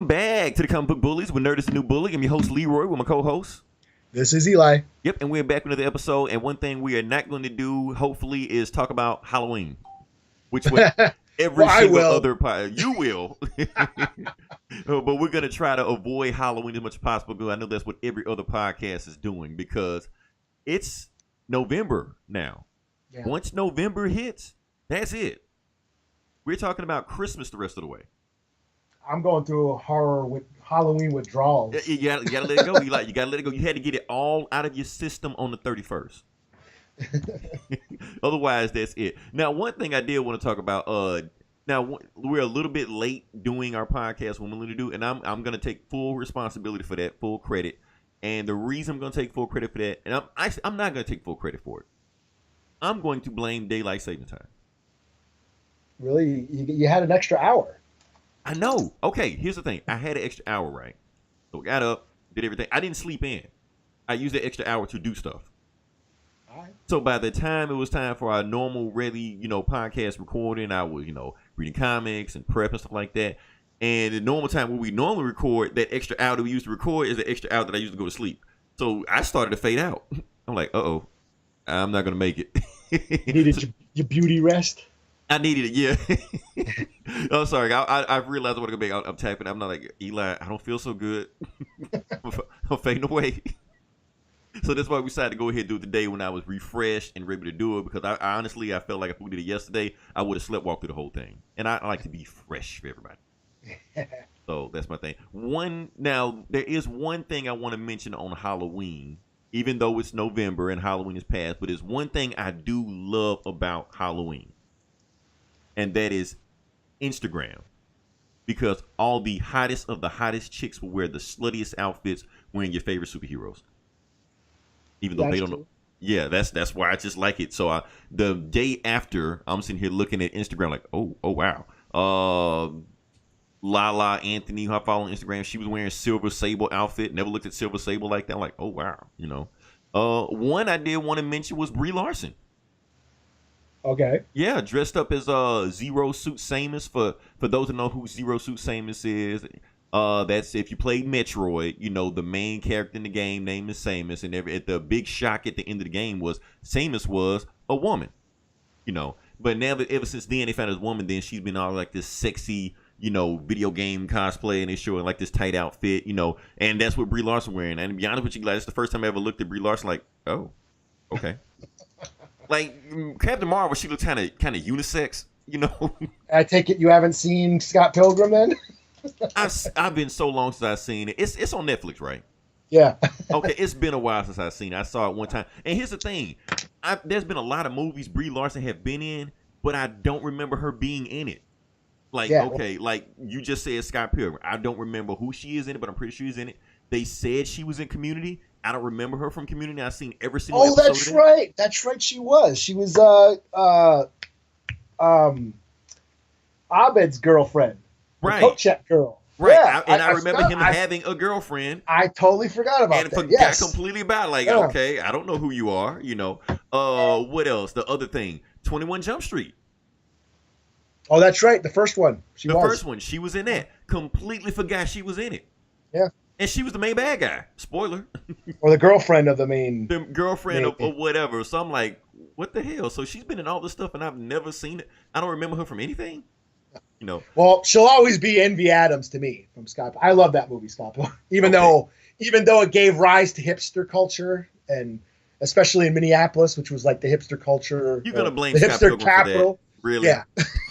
Back to the Comic Book Bullies with Nerd is the New Bully. I'm your host, Leroy, with my co-host. This is Eli. Yep, and we're back with another episode. And one thing we are not going to do, hopefully, is talk about Halloween. Which what every Well, single other you will. But we're going to try to avoid Halloween as much as possible because I know that's what every other podcast is doing because it's November now. Yeah. Once November hits, that's it. We're talking about Christmas the rest of the way. I'm going through a horror with Halloween withdrawals. You gotta let it go. You gotta let it go. You had to get it all out of your system on the 31st. Otherwise, that's it. Now, one thing I did want to talk about. Now we're a little bit late doing our podcast when we're going to do, and I'm going to take full responsibility for that, full credit. And the reason I'm going to take full credit for that, and I'm not going to take full credit for it. I'm going to blame daylight saving time. Really, you had an extra hour. I know. Okay, here's the thing. I had an extra hour, right? So I got up, did everything. I didn't sleep in. I used that extra hour to do stuff. All right. So by the time it was time for our normal, ready, podcast recording, I was, reading comics and prep and stuff like that. And the normal time where we normally record, that extra hour that we used to record is the extra hour that I used to go to sleep. So I started to fade out. I'm like, uh-oh, I'm not going to make it. You needed your beauty rest? I needed it, yeah. I'm sorry. I realized I want to go back. I'm tapping. I'm not like, Eli, I don't feel so good. I'm fading away. So that's why we decided to go ahead and do it today when I was refreshed and ready to do it because I honestly, I felt like if we did it yesterday, I would have slept walked through the whole thing. And I like to be fresh for everybody. So that's my thing. Now, there is one thing I want to mention on Halloween, even though it's November and Halloween is past, but there's one thing I do love about Halloween. And that is Instagram. Because all the hottest of the hottest chicks will wear the sluttiest outfits wearing your favorite superheroes. Even though they don't know. Yeah, that's why I just like it. So the day after, I'm sitting here looking at Instagram like, oh wow. Lala Anthony, who I follow on Instagram, she was wearing Silver Sable outfit. Never looked at Silver Sable like that. I'm like, oh wow. One I did want to mention was Brie Larson. Okay. Yeah, dressed up as Zero Suit Samus. For those that know who Zero Suit Samus is, that's if you played Metroid, the main character in the game name is Samus, and the big shock at the end of the game was Samus was a woman, But now ever since then they found this woman, then she's been all like this sexy, video game cosplay, and they showing like this tight outfit, and that's what Brie Larson wearing. And to be honest with you, guys, it's the first time I ever looked at Brie Larson like, oh, okay. Like Captain Marvel, she looks kind of unisex, I take it you haven't seen Scott Pilgrim then? I've been so long since I've seen it. It's on Netflix, right? Yeah. Okay, it's been a while since I've seen it. I saw it one time. And here's the thing. There's been a lot of movies Brie Larson have been in, but I don't remember her being in it. Like, yeah, okay, like you just said Scott Pilgrim. I don't remember who she is in it, but I'm pretty sure she's in it. They said she was in Community. I don't remember her from Community. I've seen every single episode. Oh, that's right. That's right. She was. She was Abed's girlfriend. Right. The coat check girl. Right. Yeah, I remember him having a girlfriend. I totally forgot about that. And yes. Forgot completely about it. Like, okay, I don't know who you are, What else? The other thing, 21 Jump Street. Oh, that's right. The first one. The first one. She was in that. Completely forgot she was in it. Yeah. And she was the main bad guy. Spoiler. Or the girlfriend of the main. The girlfriend of whatever. So I'm like, what the hell? So she's been in all this stuff and I've never seen it. I don't remember her from anything. Well, she'll always be Envy Adams to me from Scott. I love that movie, Scott. Even though it gave rise to hipster culture, and especially in Minneapolis, which was like the hipster culture. You're gonna blame the Scott hipster Pilgrim capital. For that. Really? Yeah.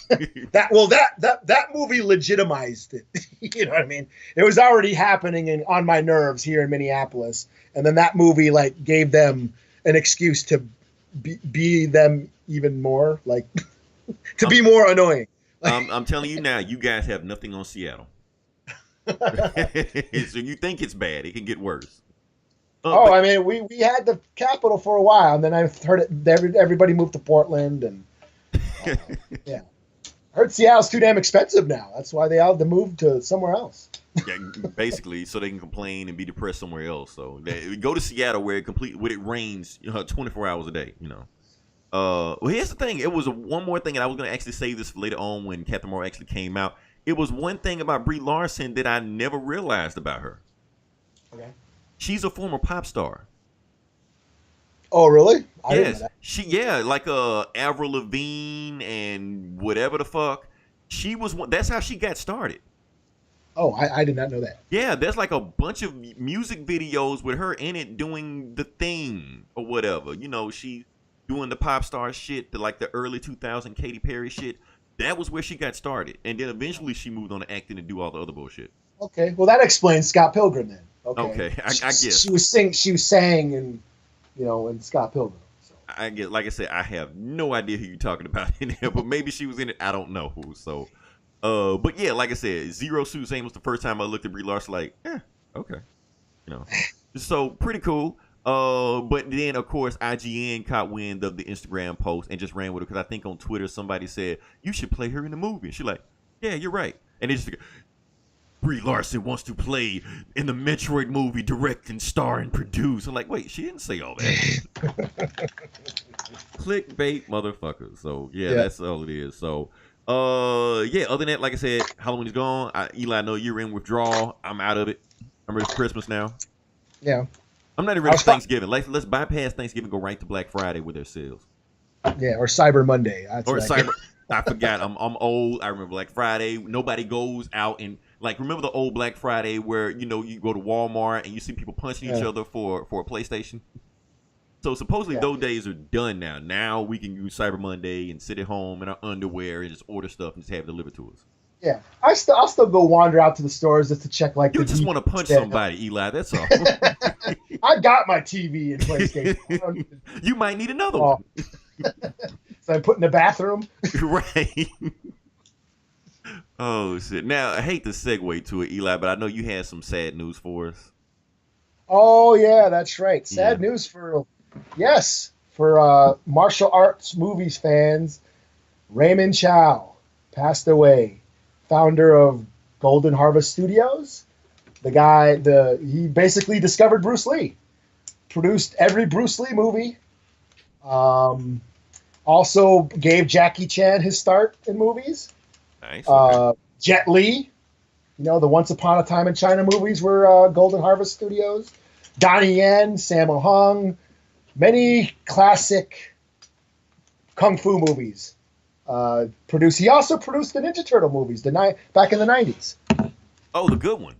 that movie legitimized it. You know what I mean? It was already happening on my nerves here in Minneapolis, and then that movie like gave them an excuse to be them even more, like to be more annoying. I'm telling you now, you guys have nothing on Seattle. So you think it's bad? It can get worse. I mean, we had the capital for a while, and then I heard everybody moved to Portland, and yeah. I heard Seattle's too damn expensive now. That's why they all had to move to somewhere else. Yeah, basically, so they can complain and be depressed somewhere else. So they go to Seattle where it rains 24 hours a day. Well, here's the thing. It was one more thing, and I was going to actually save this for later on when Captain Marvel actually came out. it was one thing about Brie Larson that I never realized about her. Okay. She's a former pop star. Oh, really? I didn't know Yes, that. like Avril Lavigne and whatever the fuck. She was one. That's how she got started. Oh, I did not know that. Yeah, there's like a bunch of music videos with her in it doing the thing or whatever. You know, she doing the pop star shit, like the early 2000 Katy Perry shit. That was where she got started, and then eventually she moved on to acting and do all the other bullshit. Okay, well that explains Scott Pilgrim then. Okay, I guess she was sang and in Scott Pilgrim. So. I get, like I said, I have no idea who you're talking about in there, but maybe she was in it. I don't know who. So, but yeah, like I said, Zero Suit Saint was the first time I looked at Brie Larson. Like, okay, so pretty cool. But then of course IGN caught wind of the Instagram post and just ran with it because I think on Twitter somebody said you should play her in the movie. She's like, yeah, you're right, and it's just. Brie Larson wants to play in the Metroid movie, direct and star and produce. I'm like, wait, she didn't say all that. Clickbait, motherfucker. So yeah, that's all it is. So yeah. Other than that, like I said, Halloween is gone. Eli, I know you're in withdrawal. I'm out of it. I'm ready for Christmas now. Yeah. I'm not even ready for Thanksgiving. Let's bypass Thanksgiving, go right to Black Friday with their sales. Yeah, or Cyber Monday. I forgot. I'm old. I remember Black Friday. Nobody goes out and. Like, remember the old Black Friday where, you go to Walmart and you see people punching each other for a PlayStation? So, supposedly, those days are done now. Now, we can use Cyber Monday and sit at home in our underwear and just order stuff and just have it delivered to us. Yeah. I'll still go wander out to the stores just to check, like, you just want to punch somebody, Eli. That's all. I got my TV and PlayStation. You might need another one. So I put in the bathroom? Right. Oh, shit. Now, I hate to segue to it, Eli, but I know you had some sad news for us. Oh, yeah, that's right. Sad news for martial arts movies fans. Raymond Chow passed away. Founder of Golden Harvest Studios. He basically discovered Bruce Lee. Produced every Bruce Lee movie. Also gave Jackie Chan his start in movies. Nice. Okay. Jet Li, the Once Upon a Time in China movies were Golden Harvest Studios. Donnie Yen, Sammo Hung, many classic kung fu movies. He also produced the Ninja Turtle movies back in the 90s. Oh, the good one.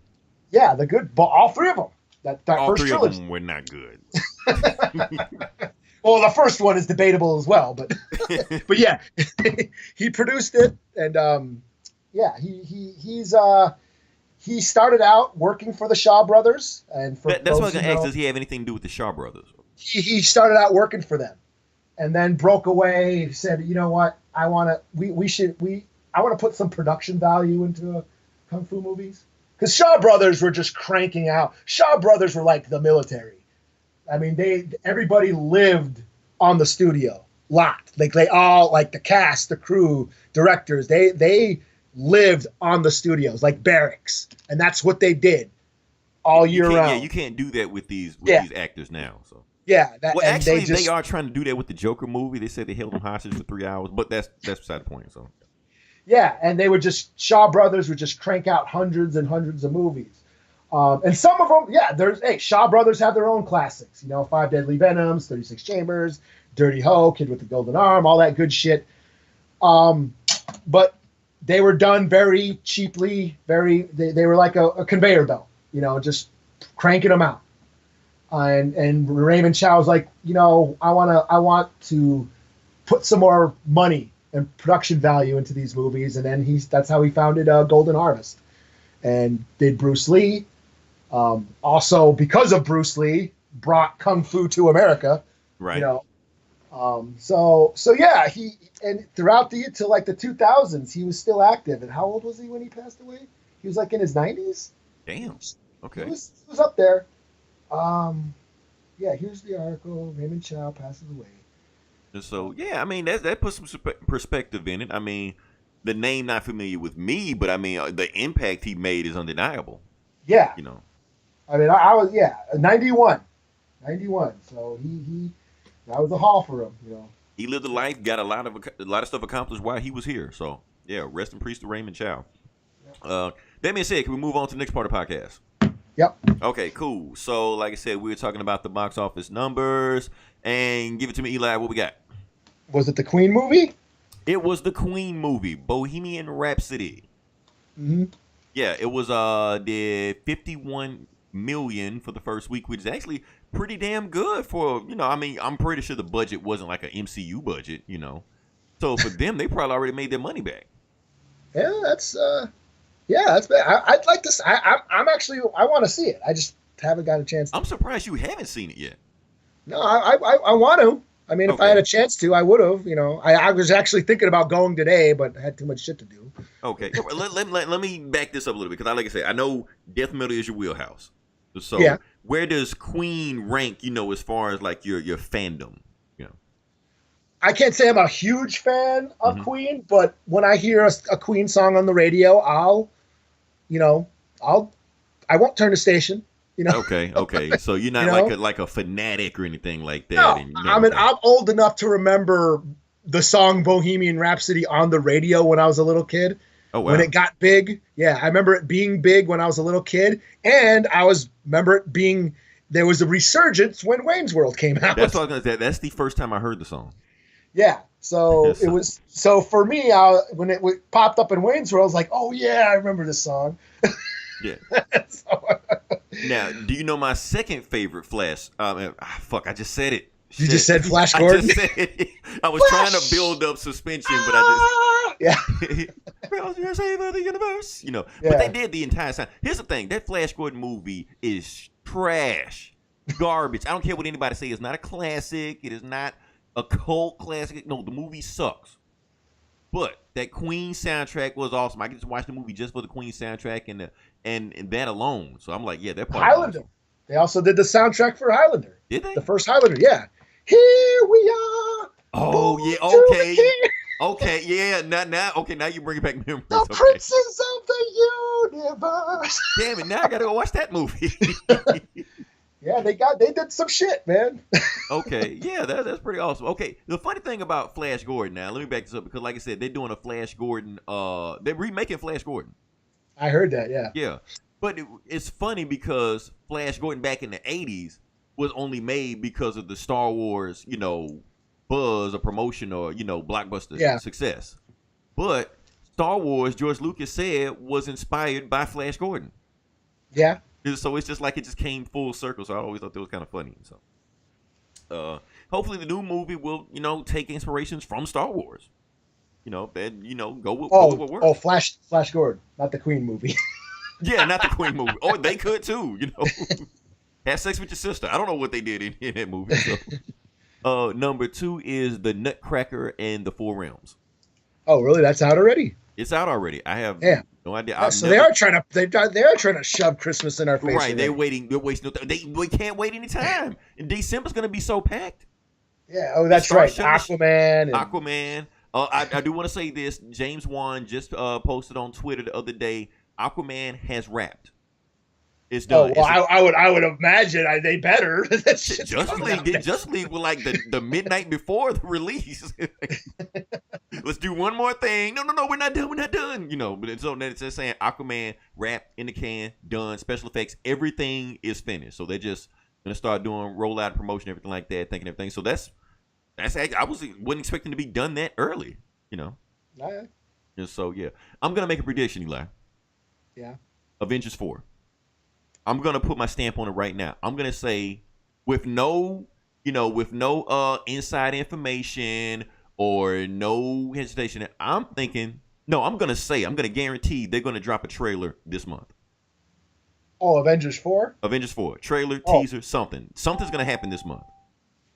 Yeah, the good, all three of them. That all first three trilogy. Of them were not good. Well, the first one is debatable as well, but but yeah, he produced it, and he started out working for the Shaw Brothers, and that's what I was gonna ask. Does he have anything to do with the Shaw Brothers? He started out working for them, and then broke away. Said, you know what, I want to put some production value into kung fu movies, because Shaw Brothers were just cranking out. Shaw Brothers were like the military. I mean, everybody lived on the studio lot. Like they all, like the cast, the crew, directors, they lived on the studios like barracks, and that's what they did all year round. Yeah, you can't do that with these actors now. So yeah, actually, they are trying to do that with the Joker movie. They said they held them hostage for 3 hours, but that's beside the point. So yeah, and Shaw Brothers would just crank out hundreds and hundreds of movies. And some of them, Shaw Brothers have their own classics, Five Deadly Venoms, 36 Chambers, Dirty Ho, Kid with the Golden Arm, all that good shit. But they were done very cheaply, they were like a conveyor belt, just cranking them out. And Raymond Chow was like, I want to put some more money and production value into these movies, and then that's how he founded Golden Harvest, and did Bruce Lee. Also, because of Bruce Lee, brought Kung Fu to America. Right. So yeah, throughout till like the 2000s, he was still active. And how old was he when he passed away? He was like in his 90s. Damn. Okay. He was up there. Yeah, here's the article. Raymond Chow passes away. So yeah, I mean that puts some perspective in it. I mean, the name not familiar with me, but I mean the impact he made is undeniable. Yeah. I mean, I was 91. So he that was a haul for him. He lived a life, got a lot of stuff accomplished while he was here. So yeah, rest in peace to Raymond Chow. That being said, can we move on to the next part of the podcast? Yep. Okay, cool. So, like I said, we were talking about the box office numbers, and give it to me, Eli. What we got? Was it the Queen movie? It was the Queen movie, Bohemian Rhapsody. Mm-hmm. Yeah, it was did 51 million for the first week, which is actually pretty damn good for, I mean, I'm pretty sure the budget wasn't like an MCU budget, So for them, they probably already made their money back. Yeah, that's that's bad. I'd like to. I'm actually. I want to see it. I just haven't got a chance. I'm surprised you haven't seen it yet. No, I want to. I mean, if I had a chance to, I would have. I was actually thinking about going today, but I had too much shit to do. Okay, let me back this up a little bit because, like I said, I know death metal is your wheelhouse. So where does Queen rank? As far as like your fandom. I can't say I'm a huge fan of Queen, but when I hear a Queen song on the radio, I won't turn the station. Okay. So you're not like a fanatic or anything like that. No, I'm old enough to remember the song Bohemian Rhapsody on the radio when I was a little kid. Oh, wow. When it got big. Yeah, I remember it being big when I was a little kid, and remember it being there was a resurgence when Wayne's World came out. That's what I was gonna say. That's the first time I heard the song. Yeah, so it was. So for me, when it popped up in Wayne's World, I was like, "Oh yeah, I remember this song." Yeah. Now, do you know my second favorite Flash? I just said it. You just said Flash Gordon? I just said it. I was trying to build up suspension, but I just... Yeah. Save the universe. But they did the entire time. Here's the thing. That Flash Gordon movie is trash. Garbage. I don't care what anybody say. It's not a classic. It is not a cult classic. No, the movie sucks. But that Queen soundtrack was awesome. I could just watch the movie just for the Queen soundtrack and that alone. So I'm like, yeah, that part. Highlander. Awesome. They also did the soundtrack for Highlander. Did they? The first Highlander, yeah. Here we are. Oh yeah, okay. Okay, yeah. Now you bring it back memories. The princes of the universe. Damn it! Now I gotta go watch that movie. Yeah, they did some shit, man. Okay, yeah, that's pretty awesome. Okay, the funny thing about Flash Gordon, now let me back this up because, like I said, they're doing a Flash Gordon. They're remaking Flash Gordon. I heard that. Yeah. Yeah, but it's funny because Flash Gordon back in the '80s was only made because of the Star Wars, buzz or promotion or blockbuster success. But Star Wars, George Lucas said, was inspired by Flash Gordon. Yeah. So it's just like it just came full circle. So I always thought that was kind of funny. So, hopefully the new movie will, take inspirations from Star Wars. Go with what works. Oh, Flash Gordon, not the Queen movie. Yeah, not the Queen movie. Or they could too. Have sex with your sister. I don't know what they did in that movie. So. Number 2 is The Nutcracker and the Four Realms. Oh, really? That's out already? It's out already. I have no idea. Yeah, so they are trying to shove Christmas in our face. Right? They're waiting. They're wasting. We can't wait any time. And December's going to be so packed. Yeah. Oh, that's right. Aquaman. Aquaman. I do want to say this. James Wan just posted on Twitter the other day. Aquaman has wrapped. It's done. Oh, well, I would imagine they better. Justice League were like the midnight before the release. Let's do one more thing. No, we're not done. We're not done. But so then it's just saying Aquaman wrapped in the can, done. Special effects, everything is finished. So they're just gonna start doing rollout promotion, everything like that, thinking everything. So that's I wasn't expecting to be done that early. Right. And so yeah, I'm gonna make a prediction, Eli. Yeah. Avengers 4. I'm gonna put my stamp on it right now. I'm gonna say, with no inside information or no hesitation, I'm gonna guarantee they're gonna drop a trailer this month. Oh, Avengers 4? Avengers 4. Trailer, teaser, something. Something's gonna happen this month.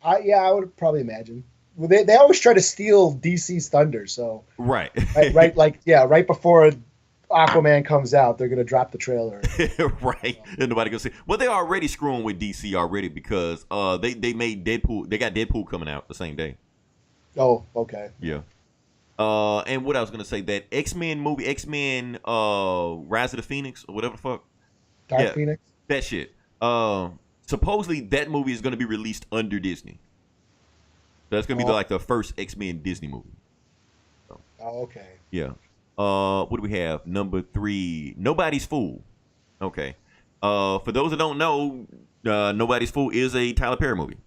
I would probably imagine. Well, they always try to steal DC's thunder, so right, right before Aquaman comes out, they're gonna drop the trailer. Right, and nobody gonna see. Well, they're already screwing with DC already because they made Deadpool. They got Deadpool coming out the same day. Oh, okay. Yeah. And what I was gonna say, that X-Men movie, X-Men Rise of the Phoenix or whatever the fuck. Dark Phoenix. That shit. Supposedly that movie is gonna be released under Disney. So that's gonna be like the first X-Men Disney movie. So, oh, okay. Yeah. What do we have? Number 3, Nobody's Fool. Okay. For those that don't know, Nobody's Fool is a Tyler Perry movie.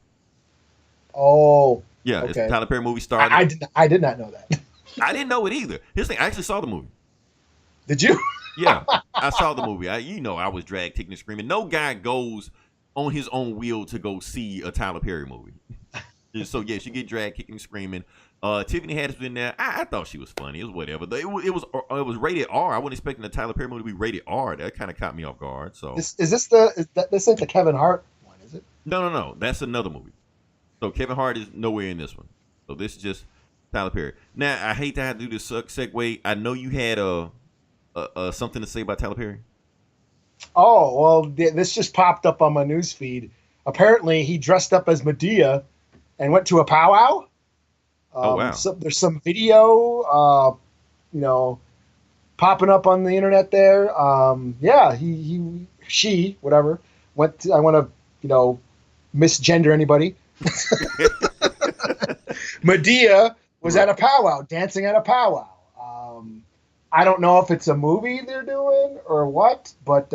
Oh, Yeah, it's a okay. Tyler Perry movie starring. I did not know that. I didn't know it either. Here's the thing, I actually saw the movie. Did you? Yeah, I saw the movie. I was dragged kicking and screaming. No guy goes on his own will to go see a Tyler Perry movie. So yes, you get dragged kicking and screaming. Tiffany Haddish was in there. I thought she was funny. It was whatever. It was rated R. I wasn't expecting the Tyler Perry movie to be rated R. That kind of caught me off guard. So This ain't the Kevin Hart one, is it? No. That's another movie. So Kevin Hart is nowhere in this one. So this is just Tyler Perry. Now I hate to have to do this segue. I know you had something to say about Tyler Perry. Oh well, this just popped up on my news feed. Apparently, he dressed up as Medea and went to a powwow. Oh wow! So there's some video, popping up on the internet there. Yeah, she, whatever, went to, I want to, misgender anybody. Medea was at a powwow, dancing at a powwow. I don't know if it's a movie they're doing or what, but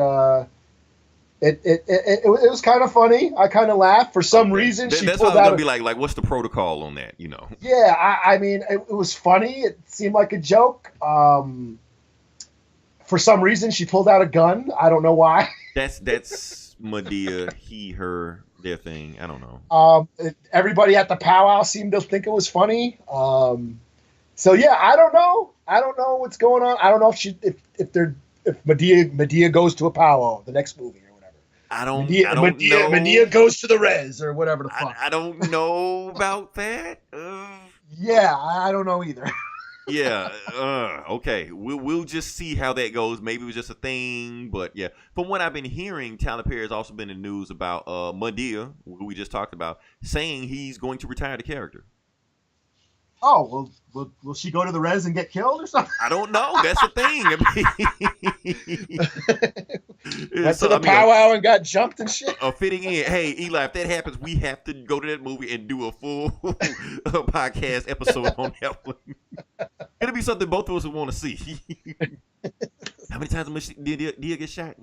it was kind of funny. I kind of laughed for some reason. She that's pulled what I was out. gonna be like, what's the protocol on that? Yeah, I mean, it was funny. It seemed like a joke. For some reason, she pulled out a gun. I don't know why. That's Medea, he, her, their thing. I don't know. Everybody at the powwow seemed to think it was funny. So yeah, I don't know. I don't know what's going on. I don't know if Medea goes to a powwow, the next movie or whatever. I don't know. Medea goes to the res or whatever the fuck. I don't know about that. Yeah, I don't know either. Yeah. Okay. We'll just see how that goes. Maybe it was just a thing, but yeah. From what I've been hearing, Tyler Perry has also been in the news about Medea, who we just talked about, saying he's going to retire the character. Oh, well, will she go to the res and get killed or something? I don't know. That's the thing. Went to the powwow and got jumped and shit. Fitting in. Hey, Eli, if that happens, we have to go to that movie and do a full podcast episode on that one. It'll be something both of us would want to see. How many times did he get shot?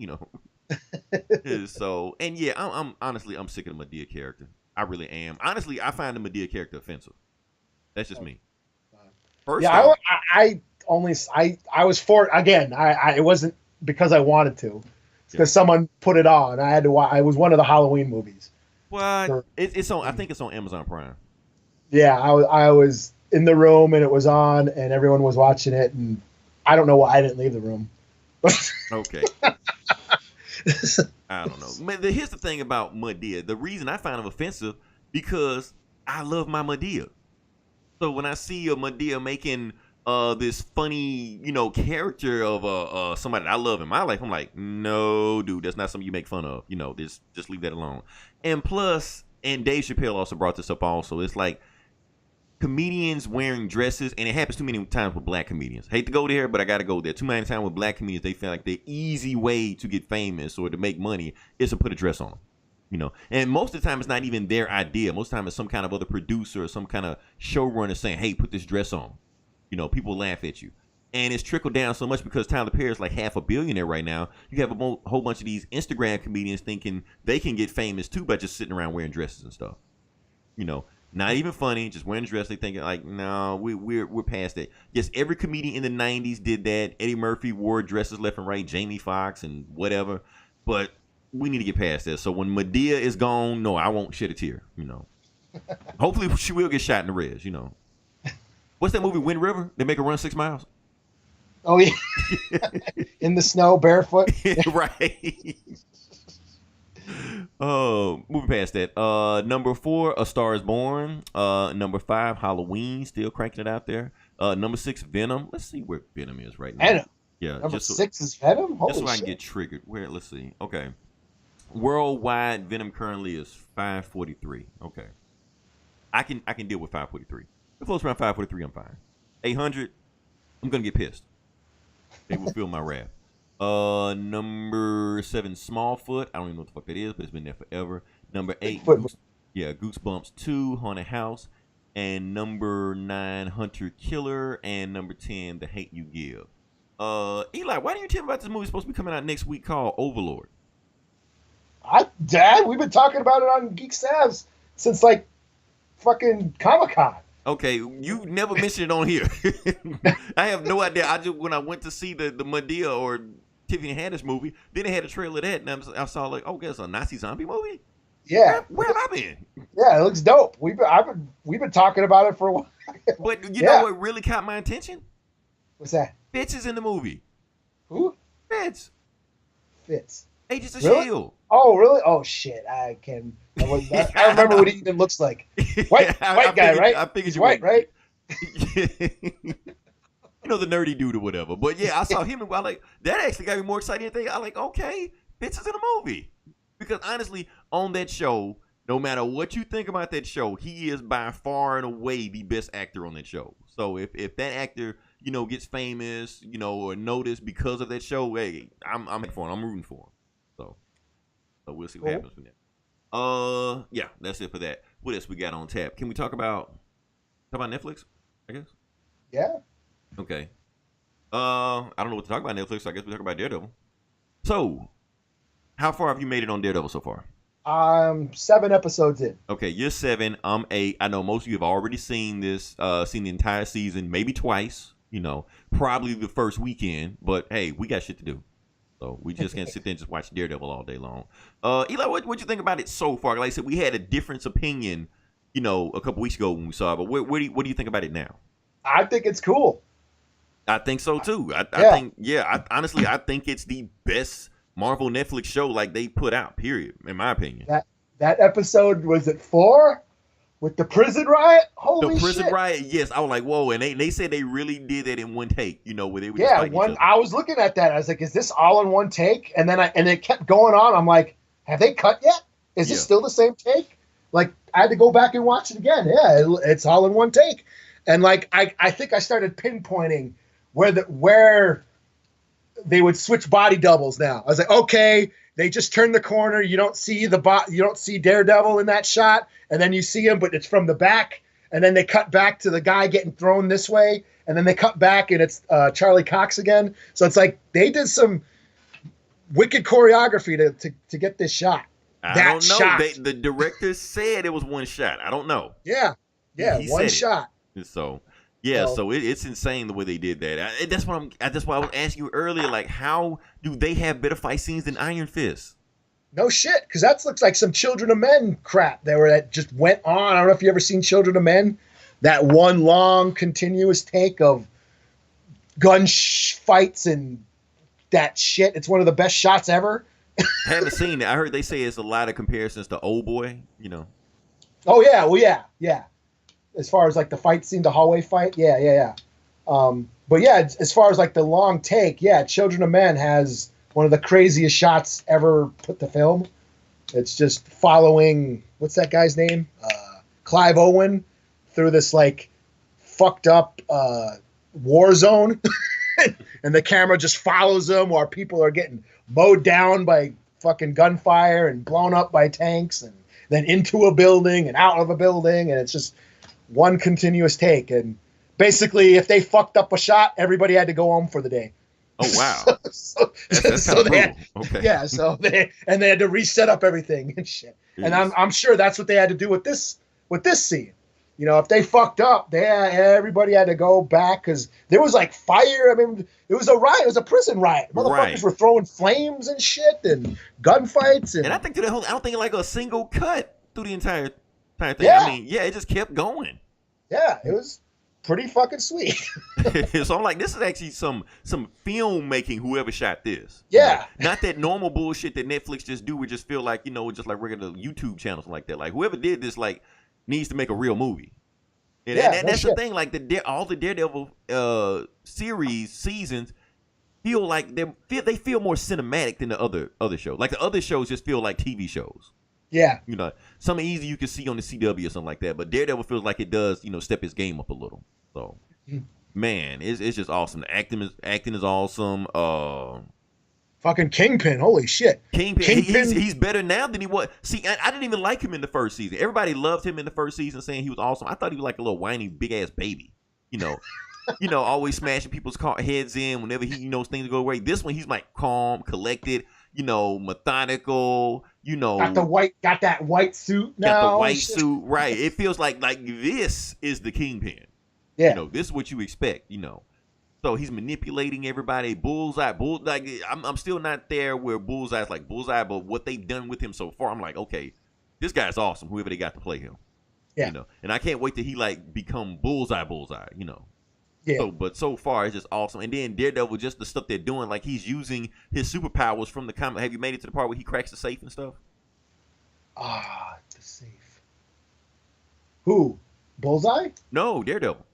So, and yeah, I'm honestly, I'm sick of the Medea character. I really am. Honestly, I find the Medea character offensive. That's just me. First off, I was for it again. It wasn't because I wanted to. It's because someone put it on. I had to watch. I was one of the Halloween movies. What? It's on. I think it's on Amazon Prime. Yeah, I was in the room and it was on and everyone was watching it and I don't know why I didn't leave the room. Okay. I don't know. Here's the thing about Medea. The reason I find him offensive because I love my Medea. So when I see a Medea making this funny, character of somebody that I love in my life, I'm like, no, dude, that's not something you make fun of. Just leave that alone. And plus, and Dave Chappelle also brought this up also. It's like comedians wearing dresses, and it happens too many times with black comedians. Hate to go there, but I got to go there. Too many times with black comedians, they feel like the easy way to get famous or to make money is to put a dress on them. And most of the time it's not even their idea. Most of the time it's some kind of other producer or some kind of showrunner saying, hey, put this dress on. People laugh at you. And it's trickled down so much because Tyler Perry is like half a billionaire right now. You have a whole bunch of these Instagram comedians thinking they can get famous too by just sitting around wearing dresses and stuff. Not even funny, just wearing a dress. They thinking like, no, we're past that. Yes, every comedian in the 90s did that. Eddie Murphy wore dresses left and right, Jamie Foxx and whatever. But we need to get past this. So when Medea is gone, no, I won't shed a tear. Hopefully she will get shot in the res. What's that movie, Wind River? They make her run 6 miles. Oh yeah, in the snow, barefoot. Right. Moving past that. Number 4, A Star Is Born. Number 5, Halloween, still cranking it out there. Number 6, Venom. Let's see where Venom is right now. Venom. Yeah. Number 6 is Venom. Holy just so I shit. can get triggered. Let's see. Okay. Worldwide, Venom currently is 543. Okay. I can deal with 543. If it floats around 543, I'm fine. 800, I'm gonna get pissed. They will feel my wrath. Number 7, Smallfoot. I don't even know what the fuck that is, but it's been there forever. Number 8, Goosebumps 2, Haunted House. And number 9, Hunter Killer. And number 10, The Hate U Give. Eli, why didn't you tell me about this movie supposed to be coming out next week called Overlord? Dad, we've been talking about it on Geek Savs since like fucking Comic-Con. Okay, you never mentioned it on here. I have no idea. I just when I went to see the Madea or Tiffany Haddish movie, then they had a trailer of that, and I saw like, oh, that's a Nazi zombie movie. Yeah, where have I been? Yeah, it looks dope. We've been talking about it for a while. But you know what really caught my attention? What's that? Fitz is in the movie. Who? Fitz. Agents of S.H.I.E.L.D. Oh, really? Oh, shit. I remember what he even looks like. White guy, right? I figured he's white, right? You know, the nerdy dude or whatever. But yeah, I saw him and I like that actually got me more excited than I like, okay, Fitz is in a movie. Because honestly, on that show, no matter what you think about that show, he is by far and away the best actor on that show. So if that actor, you know, gets famous, you know, or noticed because of that show, hey, I'm for him. I'm rooting for him. So we'll see what happens from that. Yeah, that's it for that. What else we got on tap? Can we talk about Netflix? I guess. Yeah. Okay. I don't know what to talk about Netflix. So I guess we talk about Daredevil. So, how far have you made it on Daredevil so far? 7 episodes in. Okay, you're 7. I'm 8. I know most of you have already seen this, seen the entire season, maybe twice. You know, probably the first weekend. But hey, we got shit to do. So we just can't sit there and just watch Daredevil all day long. Eli, what you think about it so far? Like I said, we had a different opinion, you know, a couple weeks ago when we saw it. But what do you think about it now? I think it's cool. I think so too. Honestly, I think it's the best Marvel Netflix show like they put out. Period. In my opinion. That episode, was it 4? With the prison riot? Holy shit. The prison riot, yes. I was like, whoa. And they said they really did that in one take, you know, where they were just fighting each other. I was looking at that. I was like, is this all in one take? And then it kept going on. I'm like, have they cut yet? Is this still the same take? Like, I had to go back and watch it again. Yeah, it's all in one take. And like, I think I started pinpointing where they would switch body doubles now. I was like, okay, they just turn the corner. You don't see you don't see Daredevil in that shot, and then you see him, but it's from the back. And then they cut back to the guy getting thrown this way, and then they cut back, and it's Charlie Cox again. So it's like they did some wicked choreography to get this shot. I don't know. The director said it was one shot. I don't know. Yeah, one shot. So. Yeah, so it's insane the way they did that. That's why I was asking you earlier, like, how do they have better fight scenes than Iron Fist? No shit, because that looks like some Children of Men crap that just went on. I don't know if you ever seen Children of Men. That one long continuous take of gun fights and that shit. It's one of the best shots ever. I haven't seen it. I heard they say it's a lot of comparisons to Old Boy. You know. Oh yeah, well yeah. As far as like the fight scene, the hallway fight, yeah. But yeah, as far as like the long take, yeah, Children of Men has one of the craziest shots ever put to film. It's just following, what's that guy's name? Clive Owen through this like fucked up war zone, and the camera just follows them while people are getting mowed down by fucking gunfire and blown up by tanks, and then into a building and out of a building, and it's just one continuous take. And basically, if they fucked up a shot, everybody had to go home for the day. Oh wow! That's okay. Yeah, so they had to reset up everything and shit. Yes. And I'm sure that's what they had to do with this scene. You know, if they fucked up, everybody had to go back because there was like fire. I mean, it was a riot. It was a prison riot. Motherfuckers were throwing flames and shit and gunfights. And I think I don't think like a single cut through the entire thing. Yeah. I mean, it just kept going. Yeah, it was pretty fucking sweet. So I'm like, this is actually some filmmaking, whoever shot this. Yeah. Like, not that normal bullshit that Netflix just do. We just feel like, you know, just like regular YouTube channels like that. Like whoever did this, like, needs to make a real movie. And that's the thing. Like all the Daredevil seasons feel like they feel more cinematic than the other shows. Like the other shows just feel like TV shows. Yeah. You know, something easy you can see on the CW or something like that. But Daredevil feels like it does, you know, step his game up a little. So, man, it's just awesome. The acting is awesome. Fucking Kingpin, holy shit. Kingpin. He's better now than he was. See, I didn't even like him in the first season. Everybody loved him in the first season, saying he was awesome. I thought he was like a little whiny, big ass baby, you know. always smashing people's heads in whenever he knows things go away. This one, he's like calm, collected, methodical, got that white suit now. got the white suit, right? It feels like this is the Kingpin. Yeah. This is what you expect. So he's manipulating everybody. Bullseye, I'm still not there where Bullseye's like Bullseye, but what they've done with him so far, I'm like, okay, this guy's awesome. Whoever they got to play him. Yeah. And I can't wait till he become Bullseye. Yeah. But so far it's just awesome. And then Daredevil, just the stuff they're doing, like he's using his superpowers from the comic. Have you made it to the part where he cracks the safe and stuff? The safe. Who? Bullseye? No, Daredevil.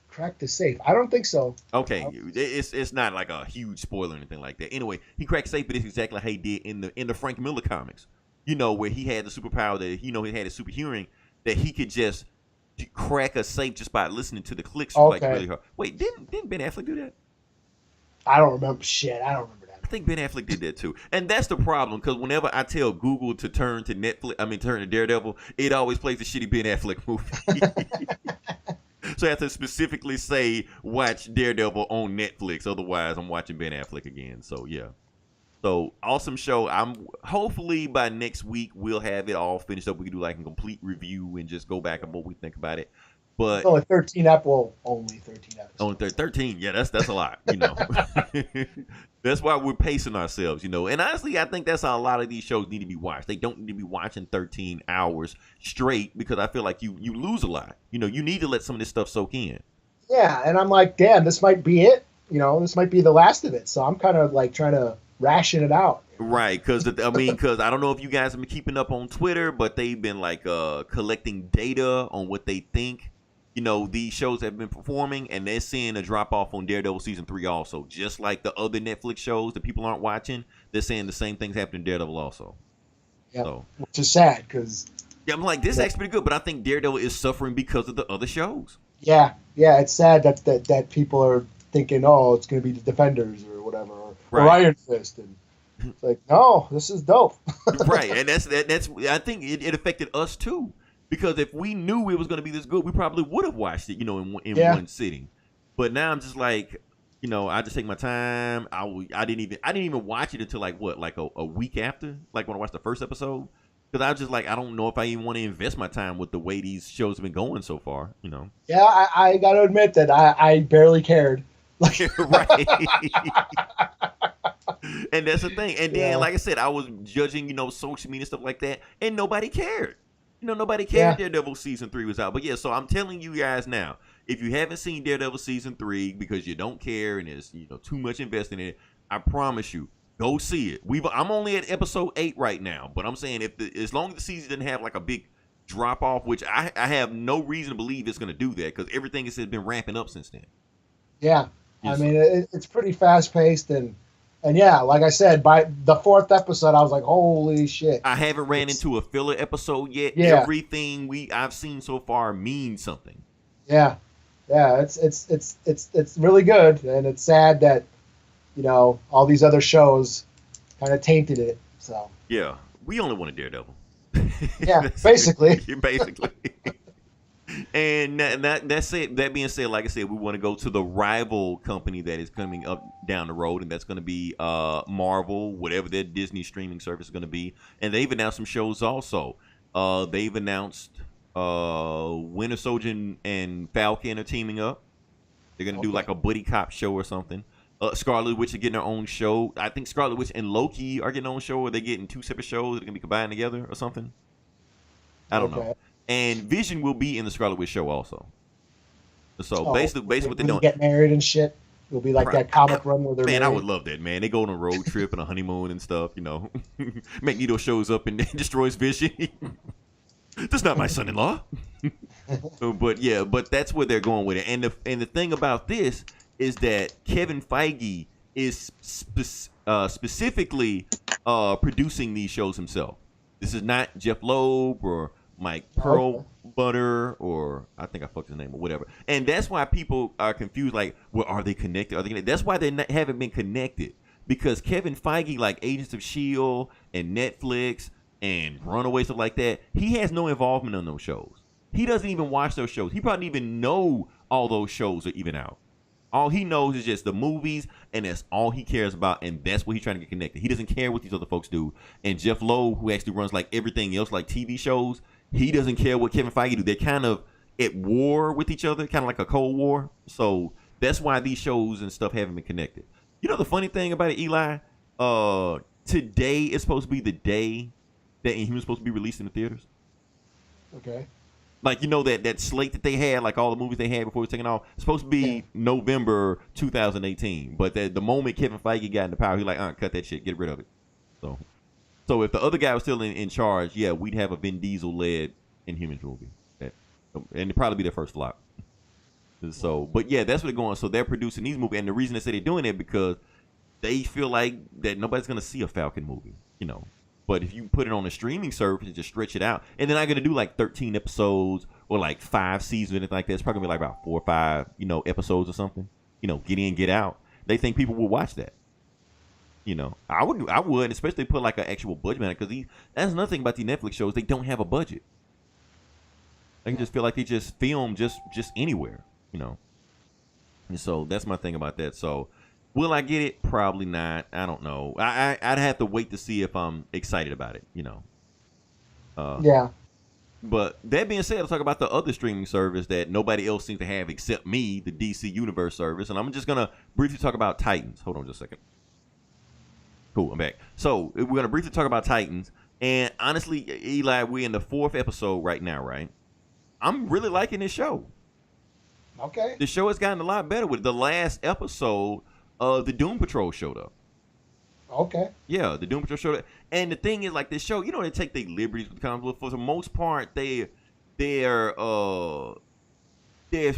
Crack the safe. I don't think so. Okay, it's not like a huge spoiler or anything like that. Anyway, he cracked safe, but it's exactly how he did in the Frank Miller comics. Where he had the superpower that he had his super hearing, that he could just crack a safe just by listening to the clicks. Okay. Like really hard. Wait, didn't Ben Affleck do that? I don't remember shit. I don't remember that. I think Ben Affleck did that too, and that's the problem. Because whenever I tell Google to turn to turn to Daredevil, it always plays the shitty Ben Affleck movie. So I have to specifically say watch Daredevil on Netflix. Otherwise, I'm watching Ben Affleck again. So yeah. So awesome show. Hopefully by next week we'll have it all finished up. We can do like a complete review and just go back on what we think about it. But it's only 13 episodes. Only 13 episodes. Only 13. Yeah, that's a lot. That's why we're pacing ourselves. And honestly, I think that's how a lot of these shows need to be watched. They don't need to be watching 13 hours straight because I feel like you lose a lot. You need to let some of this stuff soak in. Yeah, and I'm like, damn, this might be it. This might be the last of it. So I'm kind of like trying to ration it out. Right, because I don't know if you guys have been keeping up on Twitter, but they've been like collecting data on what they think these shows have been performing, and they're seeing a drop off on Daredevil season 3 also. Just like the other Netflix shows that people aren't watching, they're saying the same things happen in Daredevil also. Yeah, so, which is sad because I'm like, this act's pretty good, but I think Daredevil is suffering because of the other shows. Yeah, it's sad that people are thinking, oh, it's going to be the Defenders or whatever, or Iron Fist, and it's like, no, this is dope. Right, and that's I think it affected us too. Because if we knew it was going to be this good, we probably would have watched it, in one sitting. But now I'm just like, I just take my time. I didn't even watch it until like a week after, like when I watched the first episode. Because I was just like, I don't know if I even want to invest my time with the way these shows have been going so far. Yeah, I got to admit that I barely cared. Right. And that's the thing. And then, like I said, I was judging, social media stuff like that, and nobody cared. Nobody cared Daredevil season 3 was out. But yeah, so I'm telling you guys now, if you haven't seen Daredevil season 3 because you don't care and there's too much invested in it, I promise you, go see it. I'm only at episode 8 right now, but I'm saying as long as the season didn't have like a big drop off, which I have no reason to believe it's going to do that because everything has been ramping up since then. Yeah, I mean it's pretty fast paced and yeah, like I said, by the 4th episode, I was like, "Holy shit!" I haven't ran into a filler episode yet. Yeah. Everything I've seen so far means something. Yeah, it's really good, and it's sad that all these other shows kind of tainted it. So yeah, we only wanted Daredevil. Yeah, basically. Basically. And that's it. That being said, like I said, we want to go to the rival company that is coming up down the road, and that's going to be Marvel, whatever their Disney streaming service is going to be. And they've announced some shows also. They've announced Winter Soldier and Falcon are teaming up. They're going to do like a buddy cop show or something. Scarlet Witch is getting her own show. I think Scarlet Witch and Loki are getting their own show, or they're getting 2 separate shows that are going to be combined together or something. I don't know. And Vision will be in the Scarlet Witch show also. So basically what they're doing, get married and shit. It'll be like that comic run where they're married. I would love that, man. They go on a road trip and a honeymoon and stuff. Magneto shows up and destroys Vision. That's not my son-in-law. But that's where they're going with it. And the thing about this is that Kevin Feige is specifically producing these shows himself. This is not Jeff Loeb or Mike Perlmutter, or I think I fucked his name or whatever. And that's why people are confused. Like, well, are they connected? Are they connected? That's why they haven't been connected. Because Kevin Feige, like Agents of S.H.I.E.L.D. and Netflix and Runaway, stuff like that, he has no involvement on those shows. He doesn't even watch those shows. He probably even know all those shows are even out. All he knows is just the movies, and that's all he cares about, and that's what he's trying to get connected. He doesn't care what these other folks do. And Jeff Lowe, who actually runs like everything else, like TV shows, he doesn't care what Kevin Feige do. They're kind of at war with each other, kind of like a Cold War. So that's why these shows and stuff haven't been connected. You know the funny thing about it, Eli? Today is supposed to be the day that Inhumans supposed to be released in the theaters. Okay. Like, you know, that slate that they had, like all the movies they had before it was taken off, it's supposed to be November 2018. But the moment Kevin Feige got into power, he like, cut that shit, get rid of it. So if the other guy was still in charge, yeah, we'd have a Vin Diesel-led Inhumans movie. And it'd probably be their first flop. So, but yeah, that's what they're going. So they're producing these movies. And the reason they say they're doing it because they feel like that nobody's going to see a Falcon movie, you know. But if you put it on a streaming service and just stretch it out, and they're not going to do like 13 episodes or like 5 seasons or anything like that. It's probably going to be like about 4 or 5, you know, episodes or something. You know, get in, get out. They think people will watch that. You know, I would, especially put like an actual budget on it, because that's another thing about these Netflix shows. They don't have a budget. I can just feel like they just film just anywhere, you know. And so that's my thing about that. So will I get it? Probably not. I don't know. I'd have to wait to see if I'm excited about it, you know. Yeah. But that being said, let's talk about the other streaming service that nobody else seems to have except me, the DC Universe service. And I'm just going to briefly talk about Titans. Hold on just a second. Cool, I'm back. So we're going to briefly talk about Titans. And honestly, Eli, we're in the 4th episode right now, right? I'm really liking this show. Okay. The show has gotten a lot better with it. The last episode, the Doom Patrol showed up. Okay. Yeah, the Doom Patrol showed up. And the thing is, like, this show, you know, they take their liberties with the comics, but for the most part, they're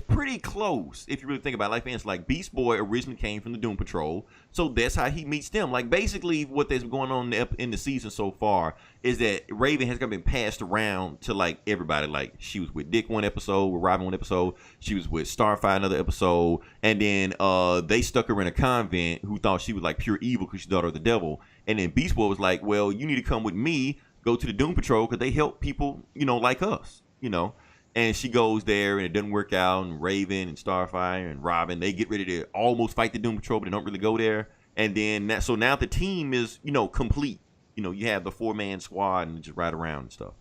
pretty close if you really think about it. Like, for instance, like Beast Boy originally came from the Doom Patrol, so that's how he meets them. Like, basically, what that's going on in the season so far is that Raven has been passed around to like everybody. Like, she was with Dick one episode, with Robin one episode, she was with Starfire another episode, and then they stuck her in a convent who thought she was like pure evil because she's daughter of the devil. And then Beast Boy was like, well, you need to come with me, go to the Doom Patrol because they help people, you know, like us, you know. And she goes there, and it doesn't work out. And Raven and Starfire and Robin, they get ready to almost fight the Doom Patrol, but they don't really go there. And then so now the team is, you know, complete. You know, you have the 4-man squad and just ride around and stuff.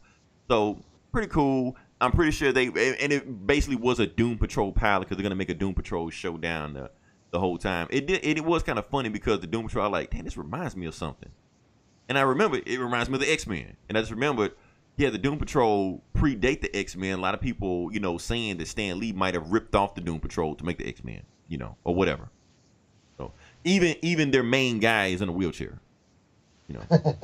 So pretty cool. I'm pretty sure and it basically was a Doom Patrol pilot because they're gonna make a Doom Patrol showdown the whole time. It was kind of funny because the Doom Patrol, I like, damn, this reminds me of something. And I remember it reminds me of the X-Men, and I just remembered. Yeah, the Doom Patrol predate the X-Men. A lot of people, you know, saying that Stan Lee might have ripped off the Doom Patrol to make the X-Men, you know, or whatever. So even their main guy is in a wheelchair, you know.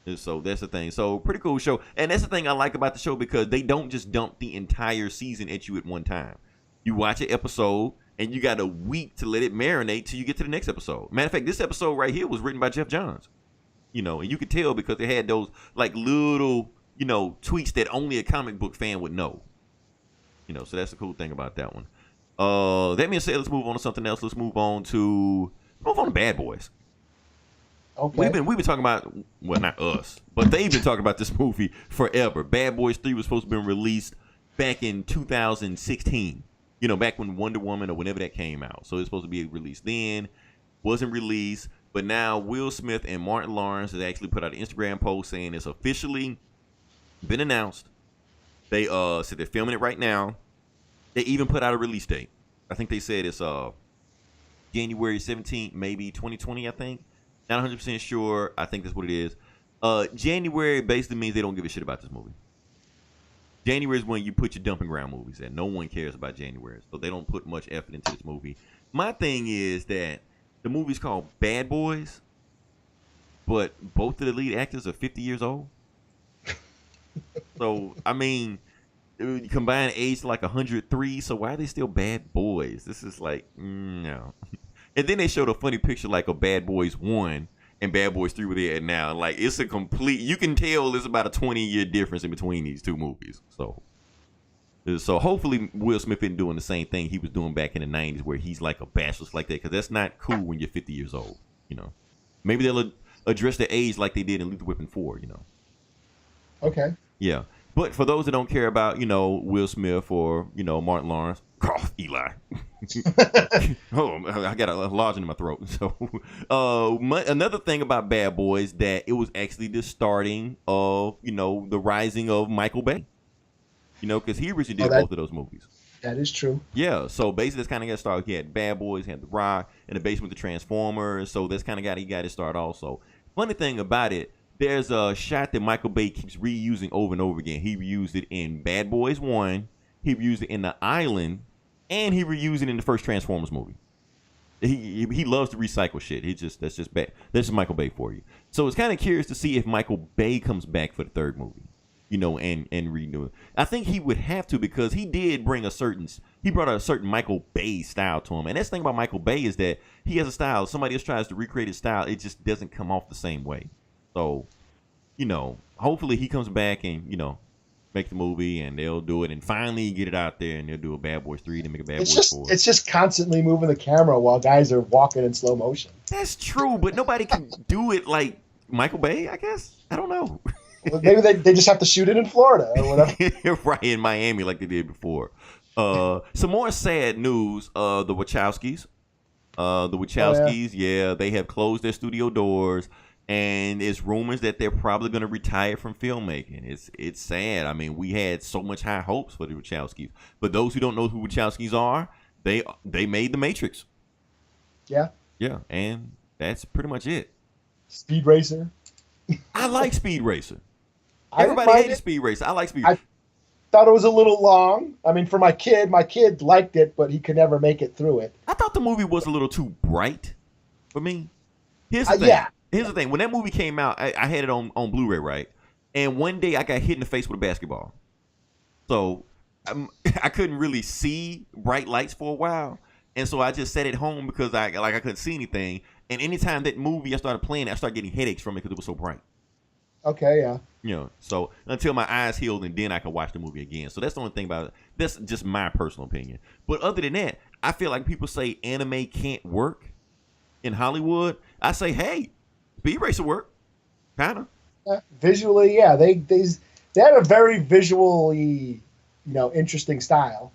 And so that's the thing. So pretty cool show. And that's the thing I like about the show because they don't just dump the entire season at you at one time. You watch an episode and you got a week to let it marinate till you get to the next episode. Matter of fact, this episode right here was written by Jeff Johns. You know, and you could tell because it had those like little, you know, tweets that only a comic book fan would know. You know, so that's the cool thing about that one. That being said, let's move on to something else. Let's move on to Bad Boys. Okay. We've been talking about, well, not us, but they've been talking about this movie forever. Bad Boys 3 was supposed to be released back in 2016. You know, back when Wonder Woman or whenever that came out. So it was supposed to be released then. Wasn't released. But now Will Smith and Martin Lawrence has actually put out an Instagram post saying it's officially been announced. They said they're filming it right now. They even put out a release date. I think they said it's January 17th, maybe 2020, I think. Not 100% sure. I think that's what it is. January basically means they don't give a shit about this movie. January is when you put your dumping ground movies in. No one cares about January. So they don't put much effort into this movie. My thing is that the movie's called Bad Boys, but both of the lead actors are 50 years old. So, I mean, combined age like 103, so why are they still bad boys? This is like, no. And then they showed a funny picture like of Bad Boys 1 and Bad Boys 3 where they're at now. Like, it's a complete, you can tell there's about a 20-year difference in between these two movies. So hopefully Will Smith isn't doing the same thing he was doing back in the 90s where he's like a bachelor like that, because that's not cool when you're 50 years old, you know. Maybe they'll address their age like they did in Lethal Weapon 4, you know. Okay. Yeah. But for those that don't care about, you know, Will Smith or, you know, Martin Lawrence, Cough, Eli. Oh, I got a lodge in my throat. So, another thing about Bad Boys that it was actually the starting of the rising of Michael Bay. Because he originally did both of those movies. That is true. Yeah, so basically that's kind of got started. He had Bad Boys, he had The Rock, in the basement with the Transformers. So that's kind of he got it started also. Funny thing about it, there's a shot that Michael Bay keeps reusing over and over again. He reused it in Bad Boys 1, he reused it in The Island, and he reused it in the first Transformers movie. He loves to recycle shit. That's just bad. That's just Michael Bay for you. So it's kind of curious to see if Michael Bay comes back for the third movie. And renew it. I think he would have to because he did bring he brought a certain Michael Bay style to him. And that's the thing about Michael Bay is that he has a style. Somebody else tries to recreate his style. It just doesn't come off the same way. So, hopefully he comes back and, make the movie and they'll do it and finally get it out there and they'll do a Bad Boys 3 to make a Bad Boys 4. It's just constantly moving the camera while guys are walking in slow motion. That's true, but nobody can do it like Michael Bay, I guess. I don't know. Maybe they just have to shoot it in Florida or whatever. Right, in Miami like they did before. Some more sad news. The Wachowskis. Yeah, they have closed their studio doors. And it's rumors that they're probably going to retire from filmmaking. It's sad. I mean, we had so much high hopes for the Wachowskis. But those who don't know who Wachowskis are, they made The Matrix. Yeah. Yeah, and that's pretty much it. Speed Racer. I like Speed Racer. Everybody hated Speed Racer. I like Speed Racer. I thought it was a little long. I mean, for my kid liked it, but he could never make it through it. I thought the movie was a little too bright for me. Here's the thing. Yeah. Here's the thing. When that movie came out, I had it on Blu-ray, right? And one day I got hit in the face with a basketball. So I couldn't really see bright lights for a while. And so I just sat at home because I couldn't see anything. And anytime that movie I started playing, I started getting headaches from it because it was so bright. Okay, yeah. So until my eyes healed and then I could watch the movie again. So that's the only thing about it. That's just my personal opinion. But other than that, I feel like people say anime can't work in Hollywood. I say, hey, Speed Racer work. Kind of. Visually, yeah. They had a very visually, interesting style.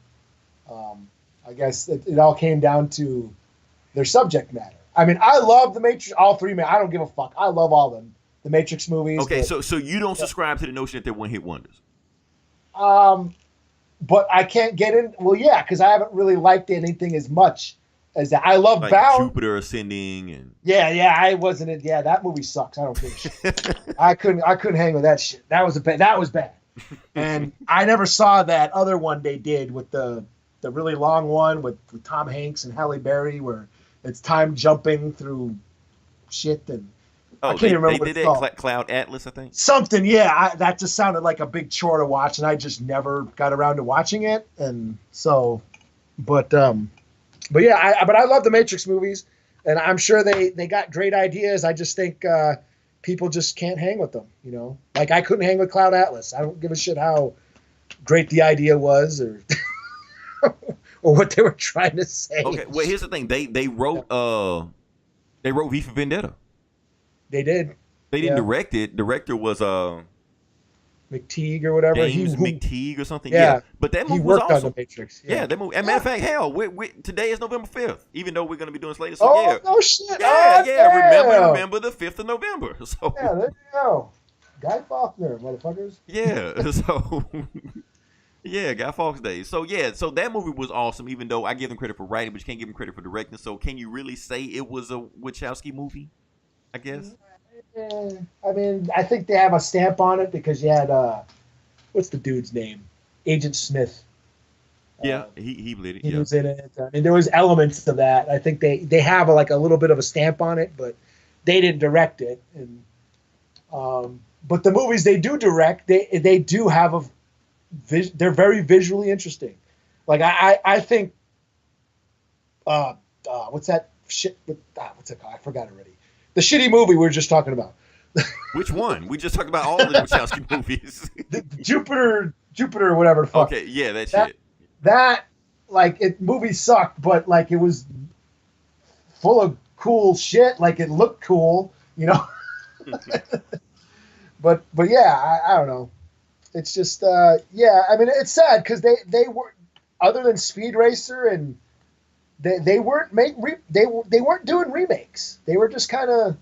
I guess it all came down to their subject matter. I mean, I love The Matrix, all three, man. I don't give a fuck. I love all of them. The Matrix movies. Okay, so you don't subscribe to the notion that they're one-hit wonders? But I can't get in. Well, yeah, because I haven't really liked anything as much as that. I love like Bound. Jupiter Ascending and I wasn't it. Yeah, that movie sucks. I don't give a shit. I couldn't hang with that shit. That was bad. And I never saw that other one they did with the really long one with Tom Hanks and Halle Berry, where it's time jumping through shit and. Oh, I can't remember they did that Cloud Atlas, I think. Something, yeah. That just sounded like a big chore to watch, and I just never got around to watching it. And so, but yeah, I love the Matrix movies, and I'm sure they got great ideas. I just think people just can't hang with them. Like I couldn't hang with Cloud Atlas. I don't give a shit how great the idea was, or or what they were trying to say. Okay, well, here's the thing. They wrote V for Vendetta. They did. They didn't direct it. Director was McTeague or whatever. James McTeague or something. Yeah. But that movie was awesome. On the Matrix. Yeah, that movie. As a matter of fact, hell, today is November 5th, even though we're going to be doing this later. So no shit. Yeah. Remember the 5th of November. So yeah, there you go. Guy Faulkner, motherfuckers. Yeah. So yeah, Guy Fawkes Day. So yeah, so that movie was awesome. Even though I give them credit for writing, but you can't give them credit for directing. So can you really say it was a Wachowski movie? I guess. I mean, I think they have a stamp on it because you had what's the dude's name? Agent Smith. Yeah, he lit it. He was in it. I mean, there was elements of that. I think they have a little bit of a stamp on it, but they didn't direct it. And but the movies they do direct, they do have they're very visually interesting. Like I think what's that shit? What's it called? I forgot already. The shitty movie we were just talking about. Which one? We just talked about all the Wachowski movies. Jupiter, whatever the fuck. Okay, yeah, that shit. That movie sucked, but it was full of cool shit. Like it looked cool, But yeah, I don't know. It's just I mean, it's sad because they other than Speed Racer, and they weren't they weren't doing remakes. They were just kind of,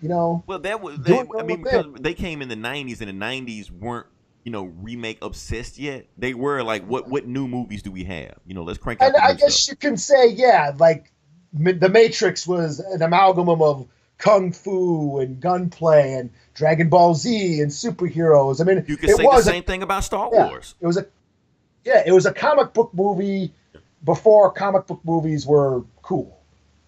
you know, Well, that was doing I their mean own because thing. they came in the '90s, and the '90s weren't remake obsessed yet. They were like, what new movies do we have? Let's crank out And the I new stuff. guess you can say, yeah, like the Matrix was an amalgam of kung fu and gunplay and Dragon Ball Z and superheroes. I mean, You could it say the was a same thing about Star yeah, Wars. it was a yeah, it was a comic book movie before comic book movies were cool.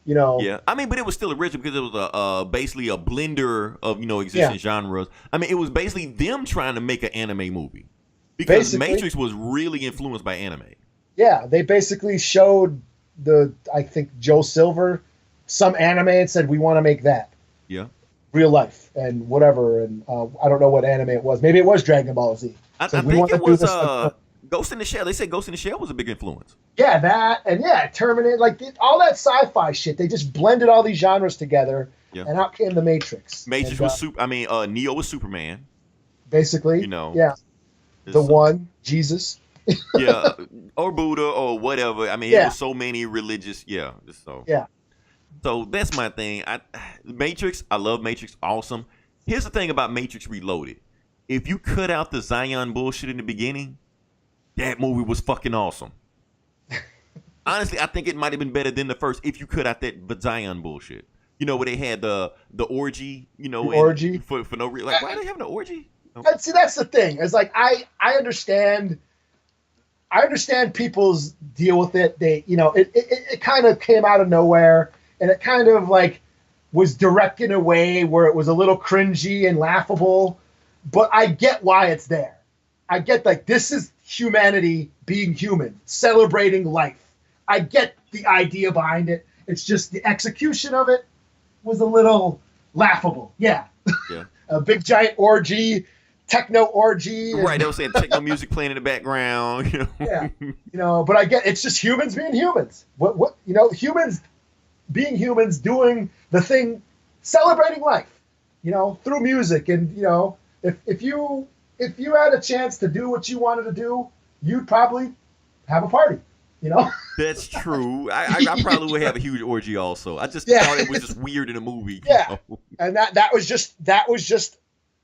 You know, Yeah, I mean, but it was still original because it was basically a blender of yeah, existing genres. I mean, it was basically them trying to make an anime movie because basically, Matrix was really influenced by anime. yeah, they basically showed I think Joe Silver some anime and said we want to make that Yeah, real life and whatever, and I don't know what anime it was. Maybe it was Dragon Ball Z. I So we think want to it do was this like Ghost in the Shell. They said Ghost in the Shell was a big influence. yeah, that and yeah, Terminator, like all that sci-fi shit. They just blended all these genres together, Yeah, and out came the Matrix. Matrix And, was super. I mean, Neo was Superman. You basically, know, yeah, the so, one Jesus. yeah, or Buddha or whatever. I mean, it Yeah, was so many religious. Yeah, so yeah, so that's my thing. Matrix. I love Matrix. Awesome. Here's the thing about Matrix Reloaded. If you cut out the Zion bullshit in the beginning, that movie was fucking awesome. Honestly, I think it might have been better than the first if you cut out that Zion bullshit. Where they had the orgy, the and orgy. for no reason. Like, why are they having an orgy? Oh, And see, that's the thing. It's like I understand people's deal with it. They, it kind of came out of nowhere, and it kind of like was directed in a way where it was a little cringy and laughable. But I get why it's there. I get like this is humanity being human, celebrating life. I get the idea behind it. It's just the execution of it was a little laughable. Yeah, yeah. a big giant orgy, techno orgy. And, Right, they were saying techno music playing in the background. yeah, but I get it's just humans being humans. What humans being humans doing the thing, celebrating life. Through music, and if you had a chance to do what you wanted to do, you'd probably have a party. That's true. I probably would have a huge orgy also. I just Yeah. thought it was just weird in a movie. Yeah, and that was just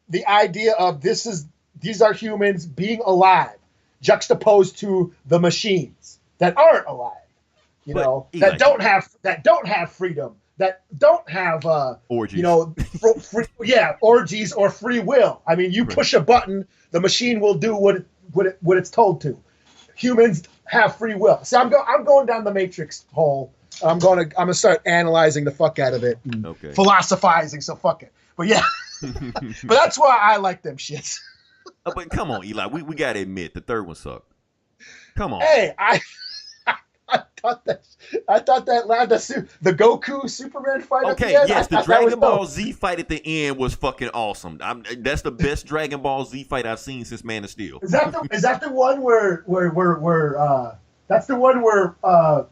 the idea of these are humans being alive, juxtaposed to the machines that aren't alive. But, That don't have freedom, that don't have orgies. orgies or free will. I mean, you push a button, the machine will do what it's told to. Humans have free will. So I'm going down the Matrix hole. I'm gonna start analyzing the fuck out of it and philosophizing. So fuck it. But yeah, but that's why I like them shits. But come on, Eli. We gotta admit the third one sucked. Come on. Hey, I thought that the Goku Superman fight. Okay, at the end, yes, the I thought that was Dragon Ball dope. Z fight at the end was fucking awesome. That's the best Dragon Ball Z fight I've seen since Man of Steel. Is that the one where that's the one where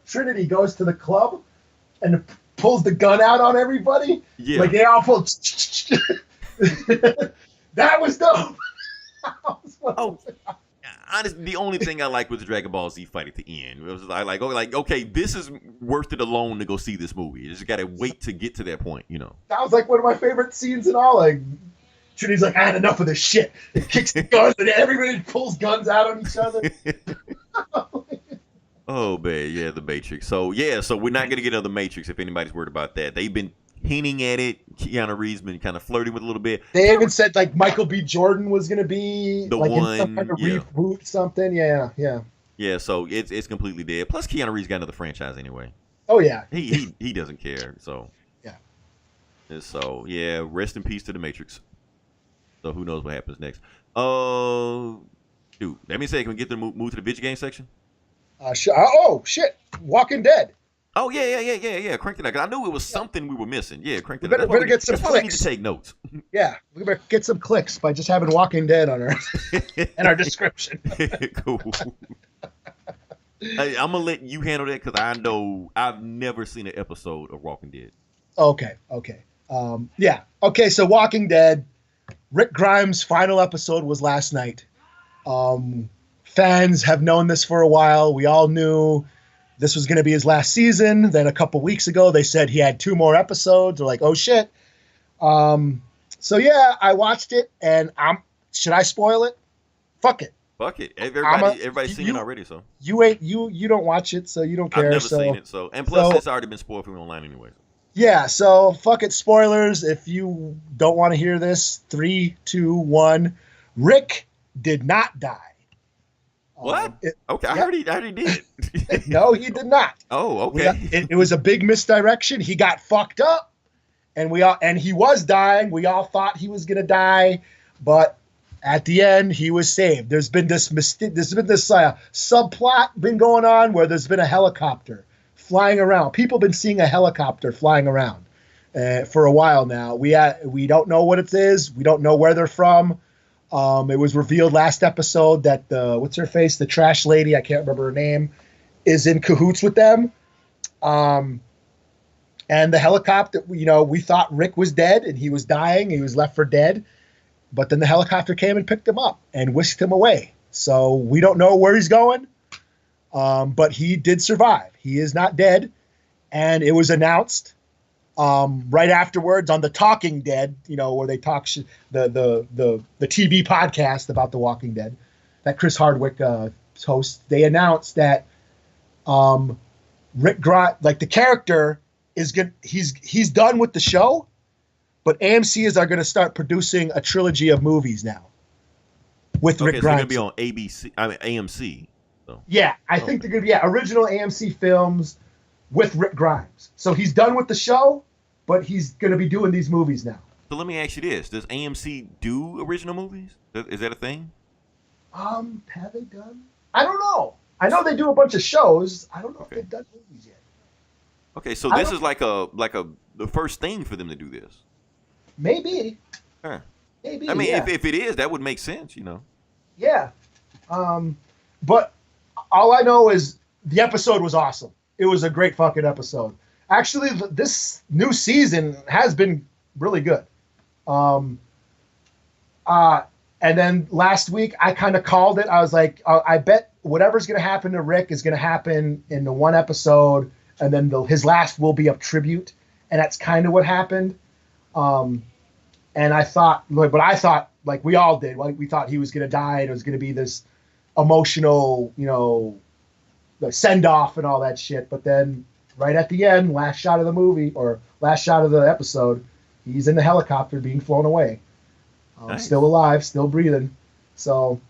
Trinity goes to the club and pulls the gun out on everybody? Yeah. Like they all pull. That was dope. Oh, honestly, the only thing I liked was the Dragon Ball Z fight at the end. It was like, okay, this is worth it alone to go see this movie. You just gotta wait to get to that point, That was like one of my favorite scenes in all. Like Trinity's like, I had enough of this shit. It kicks the guns and everybody pulls guns out on each other. Oh man, yeah, the Matrix. So we're not gonna get another Matrix if anybody's worried about that. They've been hinting at it. Keanu Reeves been kind of flirting with it a little bit. They even said like Michael B. Jordan was gonna be The like one, in some kind of yeah. reboot something. Yeah. Yeah, so it's completely dead. Plus, Keanu Reeves got another franchise anyway. Oh yeah. He doesn't care. So Yeah. And so yeah, rest in peace to the Matrix. So who knows what happens next? Dude, let me say, can we get to move to the video game section? Oh shit! Walking Dead. Oh yeah. Crank it out. 'Cause I knew it was something we were missing. Yeah, crank it We out. better get some That's why we need clicks. to take notes. Yeah, we better get some clicks by just having Walking Dead on our in our description. Cool. Hey, I'm gonna let you handle that because I know I've never seen an episode of Walking Dead. Okay. Yeah. Okay. So Walking Dead. Rick Grimes' final episode was last night. fans have known this for a while. We all knew this was going to be his last season. Then a couple weeks ago, they said he had 2 more episodes. We're like, oh shit. So yeah, I watched it, and should I spoil it? Fuck it. Fuck it. Everybody's seen it already, so you don't watch it, so you don't care. I've never seen it, and plus it's already been spoiled for me online anyway. Yeah, so fuck it. Spoilers. If you don't want to hear this, 3, 2, 1. Rick did not die. What? Okay, I heard he did. No, he did not. Oh, okay. It was a big misdirection. He got fucked up, and he was dying. We all thought he was gonna die, but at the end he was saved. There's been this subplot been going on where there's been a helicopter flying around. People have been seeing a helicopter flying around for a while now. We don't know what it is. We don't know where they're from. It was revealed last episode that what's her face, the trash lady, I can't remember her name, is in cahoots with them. And the helicopter, we thought Rick was dead and he was dying. He was left for dead. But then the helicopter came and picked him up and whisked him away. So we don't know where he's going. But he did survive. He is not dead. And it was announced right afterwards on The Talking Dead, where they talk the TV podcast about The Walking Dead that Chris Hardwick hosts. They announced that Rick Grimes, like the character, is good. He's done with the show, but AMC are going to start producing a trilogy of movies now with Rick Grimes. They're going to be on AMC. So. Yeah, I think they're going to be original AMC films with Rick Grimes. So he's done with the show, but he's going to be doing these movies now. So let me ask you this. Does AMC do original movies? Is that a thing? Have they done? I don't know. I know they do a bunch of shows. I don't know if they've done movies yet. Okay, so this is like the first thing for them to do this. Maybe. Huh. Maybe. I mean, if it is, that would make sense, Yeah. But all I know is the episode was awesome. It was a great fucking episode. Actually, this new season has been really good. And then last week, I kind of called it. I was like, I bet whatever's going to happen to Rick is going to happen in the one episode, and then his last will be a tribute. And that's kind of what happened. And I thought, like we all did, like we thought he was going to die, and it was going to be this emotional, the send off and all that shit. But then right at the end, last shot of the movie or last shot of the episode, he's in the helicopter being flown away. Nice. Still alive, still breathing. So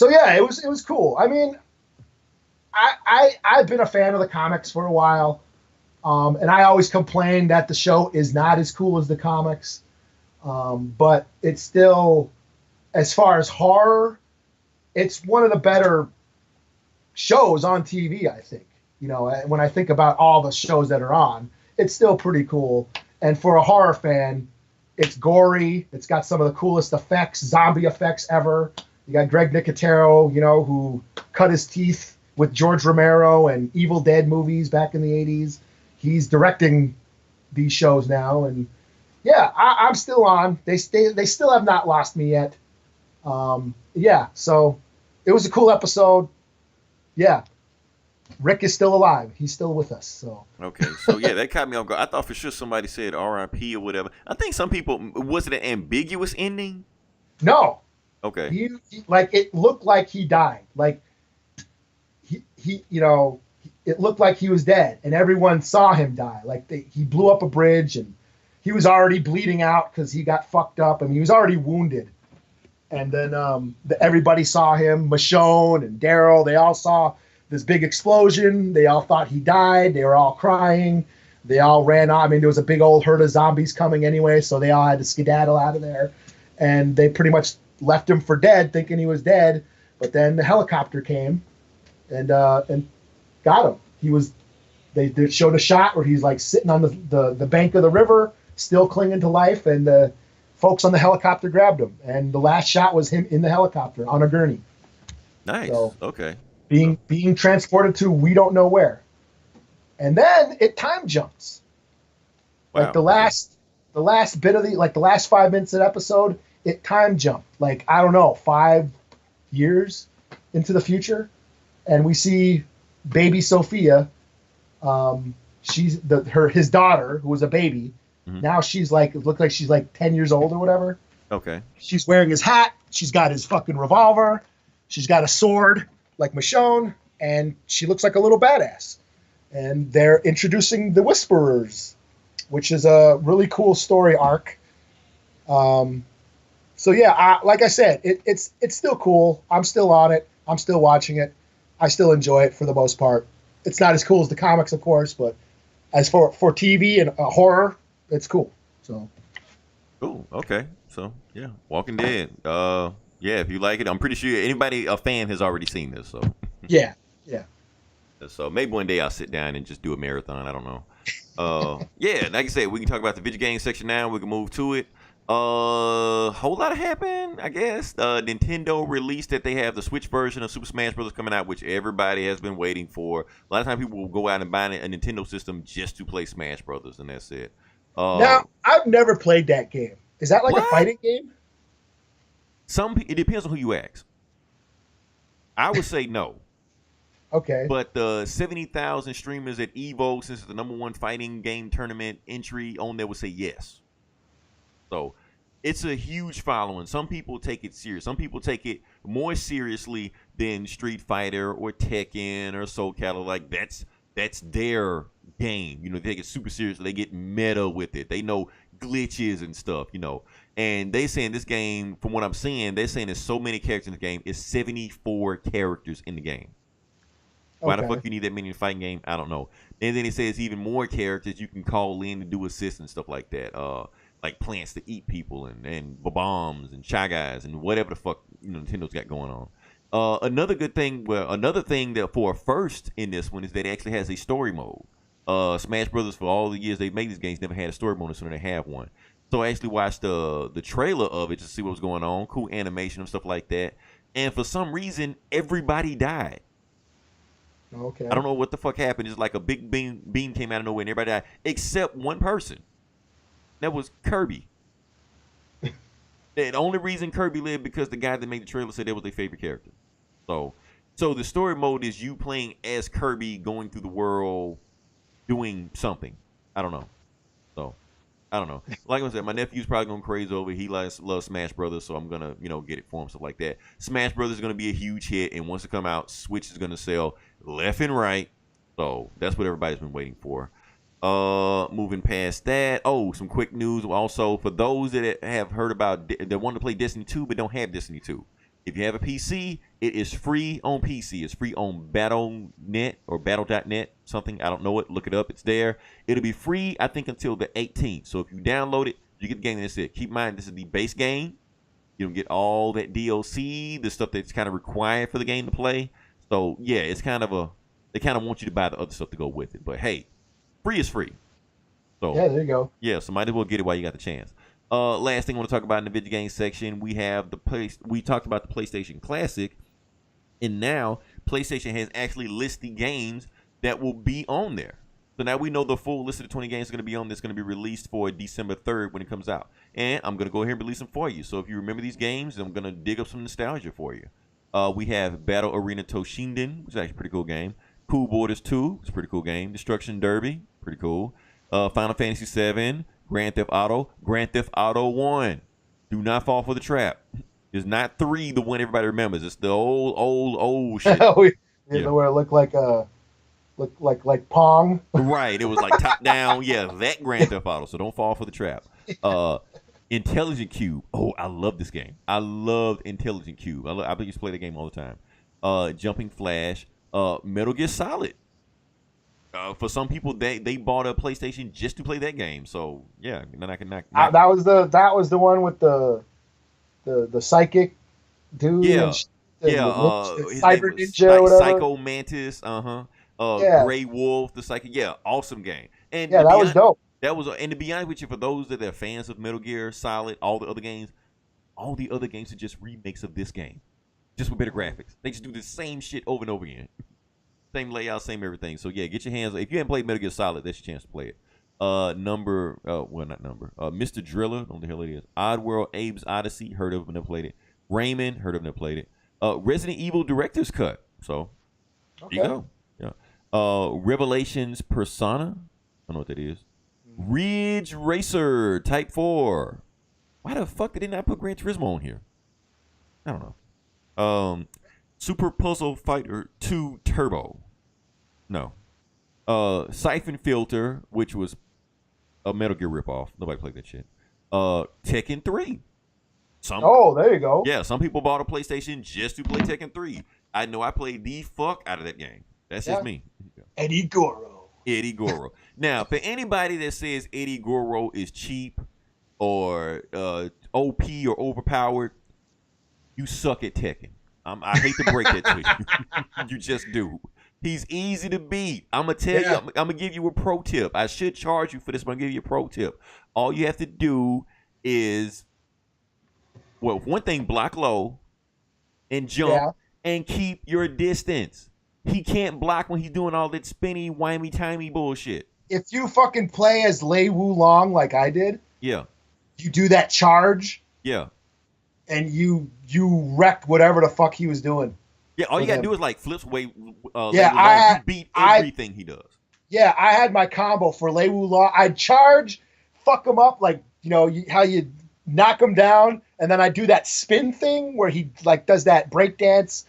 yeah, it was cool. I mean, I've been a fan of the comics for a while. And I always complain that the show is not as cool as the comics. But it's still, as far as horror, it's one of the better shows on TV, I think. When I think about all the shows that are on, it's still pretty cool. And for a horror fan, it's gory. It's got some of the coolest effects, zombie effects ever. You got Greg Nicotero, who cut his teeth with George Romero and Evil Dead movies back in the 80s. He's directing these shows now. And yeah, I'm still on. They still have not lost me yet. Yeah, so it was a cool episode. Yeah. Rick is still alive. He's still with us. So okay, so yeah, that caught me off guard. I thought for sure somebody said R.I.P. or whatever. I think some people, was it an ambiguous ending? No. Okay. He like it looked like he died. Like he it looked like he was dead, and everyone saw him die. Like he blew up a bridge, and he was already bleeding out because he got fucked up. I mean, he was already wounded. And then everybody saw him. Michonne and Daryl, they all saw this big explosion. They all thought he died. They were all crying. They all ran off. I mean, there was a big old herd of zombies coming anyway, so they all had to skedaddle out of there. And they pretty much left him for dead, thinking he was dead. But then the helicopter came and got him. They showed a shot where he's like sitting on the bank of the river, still clinging to life, and the folks on the helicopter grabbed him. And the last shot was him in the helicopter on a gurney. Nice. So, okay. Being transported to we don't know where. And then it time jumps. Wow. Like the last bit of the last 5 minutes of the episode, it time jumped. Like, I don't know, 5 years. into the future, and we see baby Sophia. She's his daughter, who was a baby. Mhm. Now she's like, it looked like she's like 10 years old or whatever. Okay. She's wearing his hat. She's got his fucking revolver. She's got a sword like Michonne, and she looks like a little badass. And they're introducing the Whisperers, which is a really cool story arc. So yeah, like I said, it's still cool. I'm still on it. I'm still watching it. I still enjoy it for the most part. It's not as cool as the comics, of course, but as for TV and horror, it's cool. So Cool. Okay. So yeah, Walking Dead. Yeah, if you like it, I'm pretty sure anybody a fan has already seen this. So yeah. so maybe one day I'll sit down and just do a marathon. I don't know. Yeah, like I said, we can talk about the video game section now. We can move to it. Whole lot happened, I guess. Nintendo released that they have the Switch version of Super Smash Bros. Coming out, which everybody has been waiting for. A lot of times people will go out and buy a Nintendo system just to play Smash Brothers, and that's it. Now, I've never played that game. Is that like What? a fighting game? It depends on who you ask. I would say no. Okay. But the 70,000 streamers at Evo, since it's the #1 fighting game tournament entry on there, would say yes. So it's a huge following. Some people take it serious. Some people take it more seriously than Street Fighter or Tekken or Soul Calibur. Like that's their game. You know, they take it super seriously. They get meta with it. They know glitches and stuff, you know. And they saying this game, from what I'm seeing, they're saying there's so many characters in the game. It's 74 characters in the game. Why the fuck you need that many in a fighting game? I don't know. And then it says even more characters you can call in to do assists and stuff like that. Like plants to eat people and bombs and shy guys and whatever the fuck Nintendo's got going on. Another thing that for a first in this one is that it actually has a story mode. Smash Brothers, for all the years they've made these games, never had a story mode, so they have one. So I actually watched the trailer of it to see what was going on. Cool animation and stuff like that. And for some reason, everybody died. Okay. I don't know what the fuck happened. It's like a big beam came out of nowhere and everybody died, except one person. That was Kirby. The only reason Kirby lived because the guy that made the trailer said that was their favorite character. So the story mode is you playing as Kirby going through the world doing something. I don't know. So I don't know. Like I said, my nephew's probably going crazy over it. He loves Smash Brothers, so I'm gonna, get it for him, stuff like that. Smash Brothers is gonna be a huge hit, and once it come out, Switch is gonna sell left and right. So that's what everybody's been waiting for. Moving past that. Oh, some quick news. Also, for those that have heard about that want to play Destiny 2 but don't have Destiny 2. If you have a PC, it is free on PC. It's free on Battle.net or Battle.net, something. I don't know it. Look it up. It's there. It'll be free, I think, until the 18th. So if you download it, you get the game and that's it. Keep in mind, this is the base game. You don't get all that DLC, the stuff that's kind of required for the game to play. So, yeah, it's kind of they kind of want you to buy the other stuff to go with it. But, hey, free is free. So yeah, there you go. Yeah, so might as well get it while you got the chance. Last thing I want to talk about in the video game section, we have we talked about the PlayStation Classic, and now PlayStation has actually listed games that will be on there. So now we know the full list of the 20 games is going to be on. That's going to be released for December 3rd when it comes out, and I'm going to go ahead and release them for you. So if you remember these games, I'm going to dig up some nostalgia for you. We have Battle Arena Toshinden, which is actually a pretty cool game. Cool Borders 2, it's a pretty cool game. Destruction Derby, pretty cool. Final Fantasy 7, Grand Theft Auto 1. Do not fall for the trap. It's not 3, the one everybody remembers. It's the old shit. Yeah. Where it looked like Pong. Right, it was like top down. Yeah, that Grand Theft Auto. So don't fall for the trap. Intelligent Cube. Oh, I love this game. I loved Intelligent Cube. I used to play the game all the time. Jumping Flash. Metal Gear Solid. For some people, they bought a PlayStation just to play that game. So yeah, then I can knock. That was the one with the psychic dude. Yeah, Cyber Ninja, whatever. Psycho Mantis. Gray Wolf, the psychic. Yeah, awesome game. And yeah, that was dope. And to be honest with you, for those that are fans of Metal Gear Solid, all the other games are just remakes of this game, just with better graphics. They just do the same shit over and over again. Same layout, same everything. So yeah, get your hands. If you haven't played Metal Gear Solid, that's your chance to play it. Mr. Driller, I don't know what the hell it is. Oddworld, Abe's Odyssey, heard of, never played it. Rayman, heard of, never played it. Resident Evil Director's Cut. So there you go. Yeah. Revelations Persona. I don't know what that is. Ridge Racer Type 4. Why the fuck did they not put Gran Turismo on here? I don't know. Super Puzzle Fighter 2 Turbo. No. Siphon Filter, which was a Metal Gear ripoff. Nobody played that shit. Tekken 3. There you go. Yeah, some people bought a PlayStation just to play Tekken 3. I know I played the fuck out of that game. That's just me. Eddie Goro. Now, for anybody that says Eddie Goro is cheap or OP or overpowered, you suck at Tekken. I hate to break that to you. You just do. He's easy to beat. I'm going to tell you, I'm going to give you a pro tip. I should charge you for this, but I'm going to give you a pro tip. All you have to do is, well, one thing, block low and jump and keep your distance. He can't block when he's doing all that spinny, wimey-timey bullshit. If you fucking play as Lei Wulong like I did, you do that charge. And you wreck whatever the fuck he was doing. Yeah, all you gotta do is like flips away. You beat everything he does. Yeah, I had my combo for Lei Wulong. I'd charge, fuck him up, like, you know, how you knock him down, and then I do that spin thing where he like does that breakdance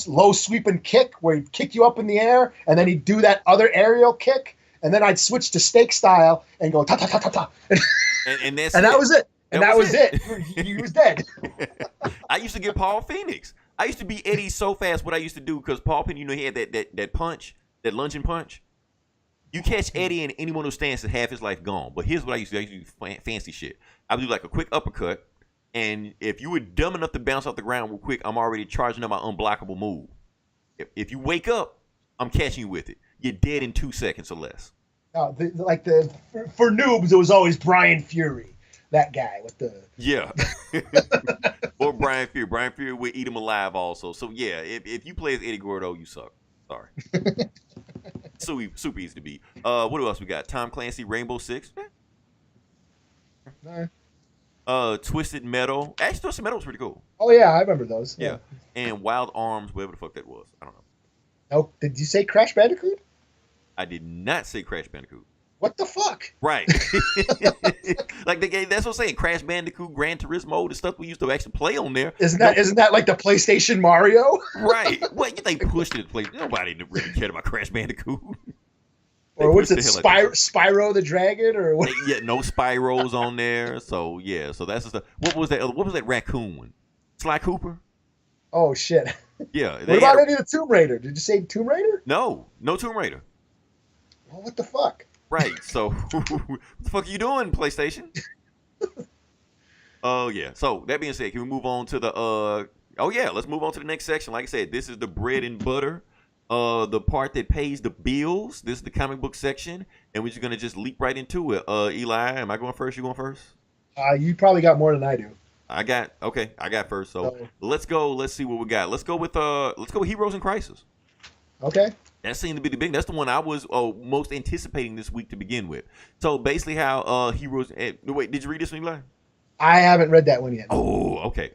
low sweeping kick where he'd kick you up in the air, and then he'd do that other aerial kick, and then I'd switch to stake style and go ta ta ta ta ta. And that was it. And that was it. He was dead. I used to get Paul Phoenix. I used to be Eddie so fast. What I used to do, because Paul Phoenix, you know, he had that punch, that lunging punch. You catch Eddie in any one of those stances, half his life gone. But here's what I used to do. I used to do fancy shit. I would do like a quick uppercut, and if you were dumb enough to bounce off the ground real quick, I'm already charging up my unblockable move. If you wake up, I'm catching you with it. You're dead in 2 seconds or less. For noobs, it was always Brian Fury. That guy with the or Brian Fury. Brian Fury would eat him alive also. So yeah, if you play as Eddie Gordo, you suck. Sorry. Super easy to beat. What else we got? Tom Clancy Rainbow Six. Twisted Metal. Actually, Twisted Metal was pretty cool. Oh yeah, I remember those. Yeah. And Wild Arms, whatever the fuck that was. I don't know. Oh, did you say Crash Bandicoot? I did not say Crash Bandicoot. What the fuck? Right. Like the game, that's what I'm saying. Crash Bandicoot, Gran Turismo, the stuff we used to actually play on there. Isn't that like the PlayStation Mario? Right. What they pushed it to play? Nobody really cared about Crash Bandicoot. Or what's it, Spyro the Dragon, or what? Yeah, no Spyros on there. So yeah, so that's the stuff. What was that raccoon one? Sly Cooper. Oh shit. Yeah. What about any of the Tomb Raider? Did you say Tomb Raider? No Tomb Raider. Well, what the fuck? Right. So what the fuck are you doing, PlayStation? Oh yeah. So that being said, can we move on to the let's move on to the next section. Like I said, this is the bread and butter. The part that pays the bills. This is the comic book section, and we're just gonna leap right into it. Eli, am I going first? You going first? You probably got more than I do. I got first. So let's go. Let's see what we got. Let's go with Heroes in Crisis. Okay. That seemed to be the big. That's the one I was most anticipating this week to begin with. So basically, how Heroes. Wait, did you read this one, Eli? I haven't read that one yet. Oh, okay.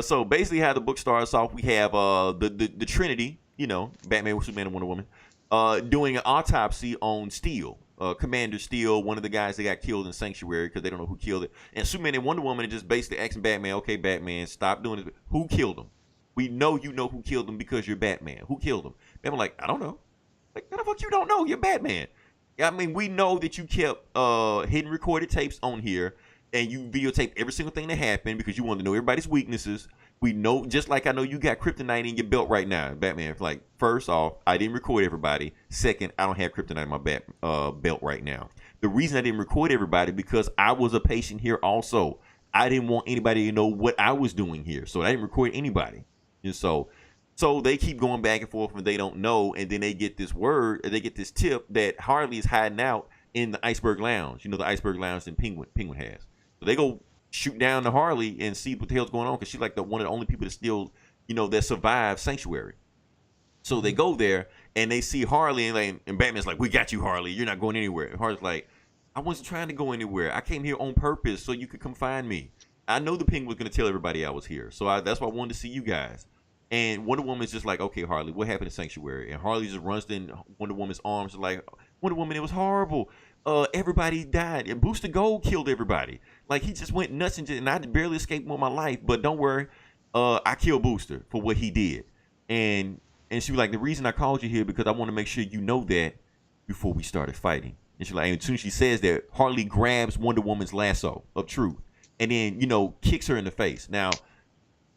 So basically, how the book starts off, we have the Trinity, you know, Batman, Superman, and Wonder Woman, doing an autopsy on Steel, Commander Steel, one of the guys that got killed in Sanctuary because they don't know who killed it. And Superman and Wonder Woman are just basically asking Batman, okay, Batman, stop doing this. Who killed him? We know you know who killed him because you're Batman. Who killed him? Batman like, I don't know. Like, how the fuck you don't know? You're Batman. I mean, we know that you kept hidden recorded tapes on here. And you videotape every single thing that happened because you want to know everybody's weaknesses. We know, just like I know you got kryptonite in your belt right now, Batman. Like, first off, I didn't record everybody. Second, I don't have kryptonite in my belt right now. The reason I didn't record everybody because I was a patient here also. I didn't want anybody to know what I was doing here, so I didn't record anybody. And so they keep going back and forth and they don't know, and then they get this tip that Harley is hiding out in the Iceberg Lounge. You know, the Iceberg Lounge that Penguin has. So they go shoot down to Harley and see what the hell's going on because she's like one of the only people that still, you know, that survived Sanctuary. So they go there and they see Harley and Batman's like, we got you, Harley. You're not going anywhere. And Harley's like, I wasn't trying to go anywhere. I came here on purpose so you could come find me. I know the Penguin was gonna tell everybody I was here, so that's why I wanted to see you guys. And Wonder Woman's just like, okay, Harley, what happened to Sanctuary? And Harley just runs in Wonder Woman's arms, like, Wonder Woman, it was horrible. Everybody died, and Booster Gold killed everybody. Like, he just went nuts, and I barely escaped with my life. But don't worry, I killed Booster for what he did. And she was like, the reason I called you here because I want to make sure you know that before we started fighting. And she's like, and as soon as she says that, Harley grabs Wonder Woman's lasso of truth, and then kicks her in the face. Now,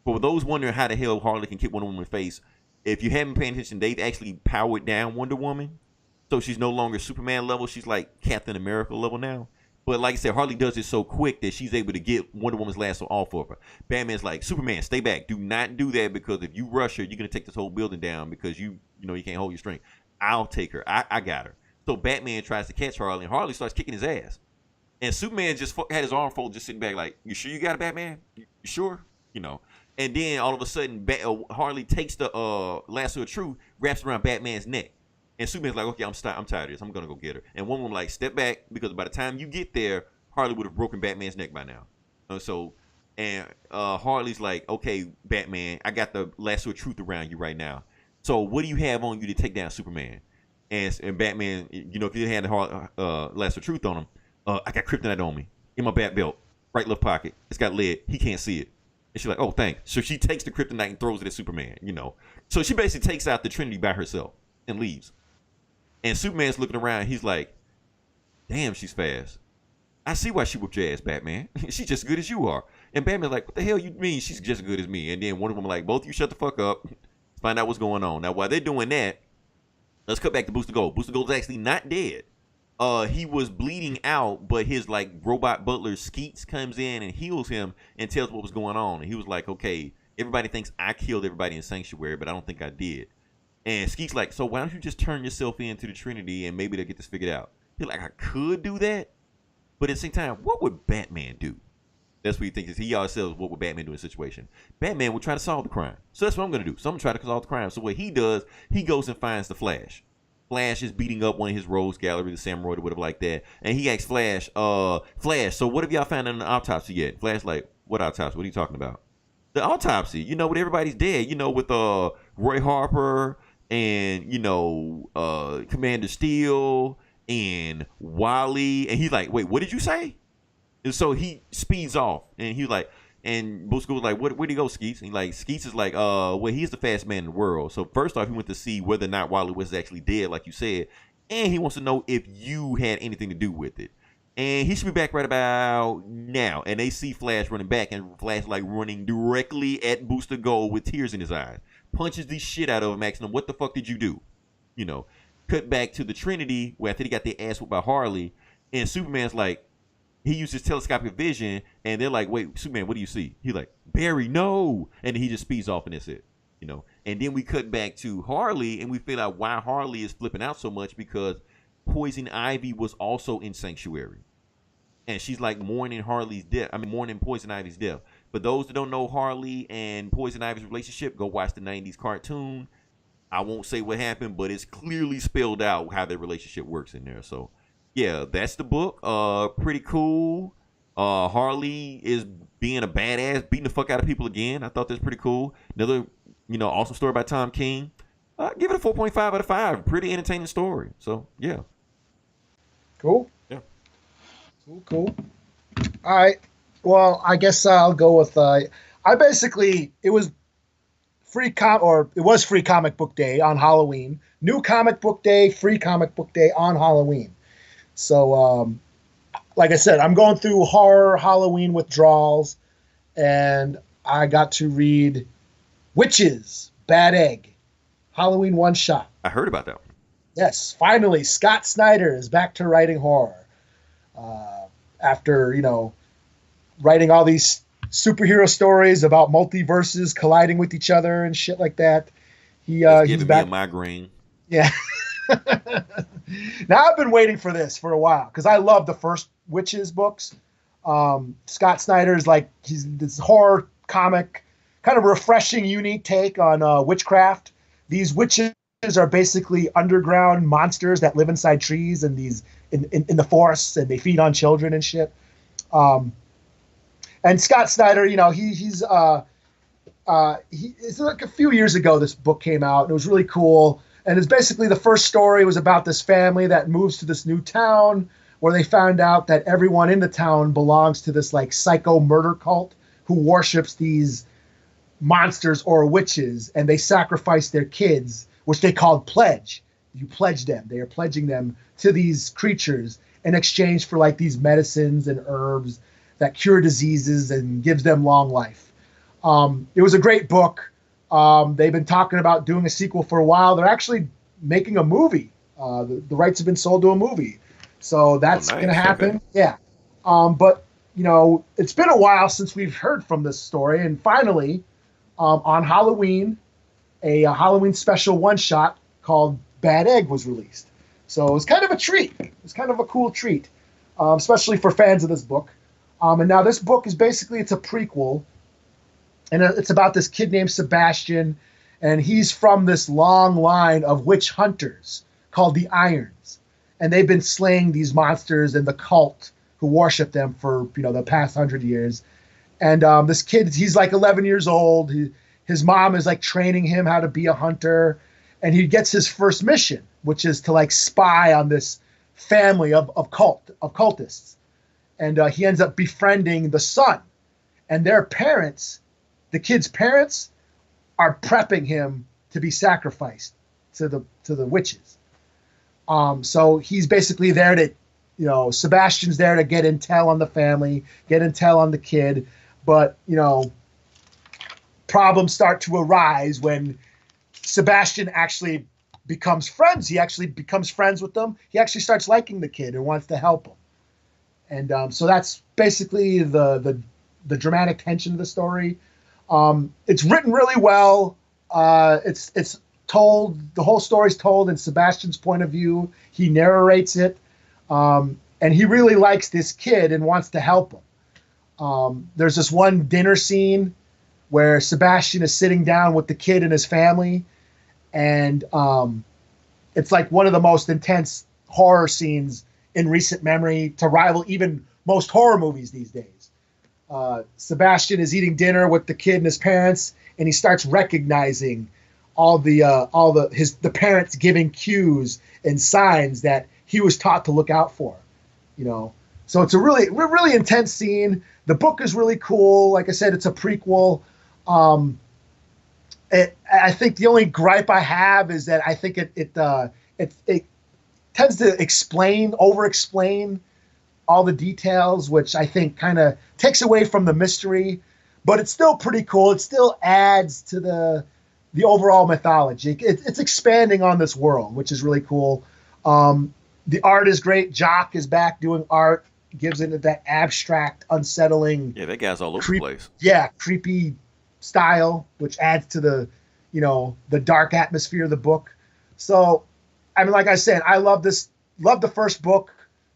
for those wondering how the hell Harley can kick Wonder Woman in the face, if you haven't paid attention, they've actually powered down Wonder Woman. So she's no longer Superman level. She's like Captain America level now. But like I said, Harley does it so quick that she's able to get Wonder Woman's lasso off of her. Batman's like, Superman, stay back. Do not do that, because if you rush her, you're going to take this whole building down because you can't hold your strength. I'll take her. I got her. So Batman tries to catch Harley, and Harley starts kicking his ass. And Superman just had his arm folded, just sitting back like, you sure you got it, Batman? You sure? And then all of a sudden, Harley takes the lasso of truth, wraps around Batman's neck. And Superman's like, okay, I'm tired of this. I'm going to go get her. And Wonder Woman like, step back, because by the time you get there, Harley would have broken Batman's neck by now. Harley's like, okay, Batman, I got the lasso of truth around you right now. So what do you have on you to take down Superman? And Batman, if you didn't have the lasso of truth on him, I got kryptonite on me in my bat belt, right left pocket. It's got lead. He can't see it. And she's like, oh, thanks. So she takes the kryptonite and throws it at Superman, So she basically takes out the Trinity by herself and leaves. And Superman's looking around. He's like, damn, she's fast. I see why she whooped your ass, Batman. She's just as good as you are. And Batman's like, what the hell you mean she's just as good as me? And then one of them like, both of you shut the fuck up. Find out what's going on. Now, while they're doing that, let's cut back to Booster Gold. Booster Gold's actually not dead. He was bleeding out, but his robot butler Skeets comes in and heals him and tells what was going on. And he was like, okay, everybody thinks I killed everybody in Sanctuary, but I don't think I did. And Skeet's like, so why don't you just turn yourself into the Trinity and maybe they'll get this figured out? He's like, I could do that, but at the same time, what would Batman do? That's what he thinks. He always says, what would Batman do in a situation? Batman would try to solve the crime. So that's what I'm going to do. So I'm going to try to solve the crime. So what he does, he goes and finds the Flash. Flash is beating up one of his rogues gallery, the Samurai or whatever like that. And he asks Flash, Flash, so what have y'all found in the autopsy yet? Flash like, what autopsy? What are you talking about? The autopsy, with everybody's dead, with Roy Harper and, Commander Steel and Wally. And he's like, wait, what did you say? And so he speeds off and he's like, and Booster was like, where'd he go, Skeets? And Skeets is like, well, he's the fastest man in the world. So first off, he went to see whether or not Wally was actually dead, like you said. And he wants to know if you had anything to do with it. And he should be back right about now. And they see Flash running back, and Flash running directly at Booster Gold with tears in his eyes. Punches the shit out of him, asking him, what the fuck did you do? Cut back to the Trinity, where I think he got their ass whooped by Harley. And Superman's like, he uses telescopic vision, and they're like, wait, Superman, what do you see? He's like, Barry, no. And he just speeds off, and that's it. And then we cut back to Harley, and we figure out why Harley is flipping out so much, because Poison Ivy was also in Sanctuary. And she's mourning Harley's death. Mourning Poison Ivy's death. For those that don't know Harley and Poison Ivy's relationship, go watch the 90s cartoon. I won't say what happened, but it's clearly spelled out how their relationship works in there. So, yeah, that's the book. Pretty cool. Harley is being a badass, beating the fuck out of people again. I thought that's pretty cool. Another, awesome story by Tom King. Give it a 4.5 out of 5. Pretty entertaining story. So, yeah. Cool. Yeah. Cool. All right. Well, I guess I'll go with. It was free comic book day on Halloween. New comic book day, free comic book day on Halloween. So, like I said, I'm going through horror Halloween withdrawals, and I got to read Witches, Bad Egg, Halloween one shot. I heard about that one. Yes, finally, Scott Snyder is back to writing horror. After, writing all these superhero stories about multiverses colliding with each other and shit like that. He's back. Me a migraine. Yeah. Now I've been waiting for this for a while because I love the first Witches books. Scott Snyder's he's this horror comic, kind of refreshing, unique take on witchcraft. These witches are basically underground monsters that live inside trees and in the forests, and they feed on children and shit. And Scott Snyder, it's like a few years ago this book came out, and it was really cool. And it's basically the first story was about this family that moves to this new town where they found out that everyone in the town belongs to this like psycho murder cult who worships these monsters or witches, and they sacrifice their kids, which they called pledge. You pledge them. They are pledging them to these creatures in exchange for like these medicines and herbs that cure diseases and gives them long life. It was a great book. They've been talking about doing a sequel for a while. They're actually making a movie. The rights have been sold to a movie. So that's going to happen. Okay. Yeah. But, it's been a while since we've heard from this story. And finally, on Halloween, a Halloween special one-shot called Bad Egg was released. So it was kind of a treat. It was kind of a cool treat, especially for fans of this book. And now this book is basically, it's a prequel. And it's about this kid named Sebastian, and he's from this long line of witch hunters called the Irons. And they've been slaying these monsters and the cult who worship them for, the past 100 years. And this kid, he's like 11 years old. His mom is like training him how to be a hunter. And he gets his first mission, which is to like spy on this family of cultists. And he ends up befriending the son. And their parents, the kid's parents, are prepping him to be sacrificed to the witches. So he's basically there to, Sebastian's there to get intel on the family, get intel on the kid. But, problems start to arise when Sebastian actually becomes friends. He actually becomes friends with them. He actually starts liking the kid and wants to help him. And so that's basically the dramatic tension of the story. It's written really well. It's told, the whole story's told in Sebastian's point of view. He narrates it. And he really likes this kid and wants to help him. There's this one dinner scene where Sebastian is sitting down with the kid and his family. And it's like one of the most intense horror scenes in recent memory, to rival even most horror movies these days. Sebastian is eating dinner with the kid and his parents, and he starts recognizing the parents giving cues and signs that he was taught to look out for, So it's a really, really intense scene. The book is really cool. Like I said, it's a prequel. I think the only gripe I have is that I think it tends to over-explain all the details, which I think kind of takes away from the mystery, but it's still pretty cool. It still adds to the overall mythology. It's expanding on this world, which is really cool. The art is great. Jock is back doing art, gives it that abstract, unsettling. Yeah, that guy's all over the place. Yeah, creepy style, which adds to the dark atmosphere of the book. So, I mean, like I said, I love this. Love the first book.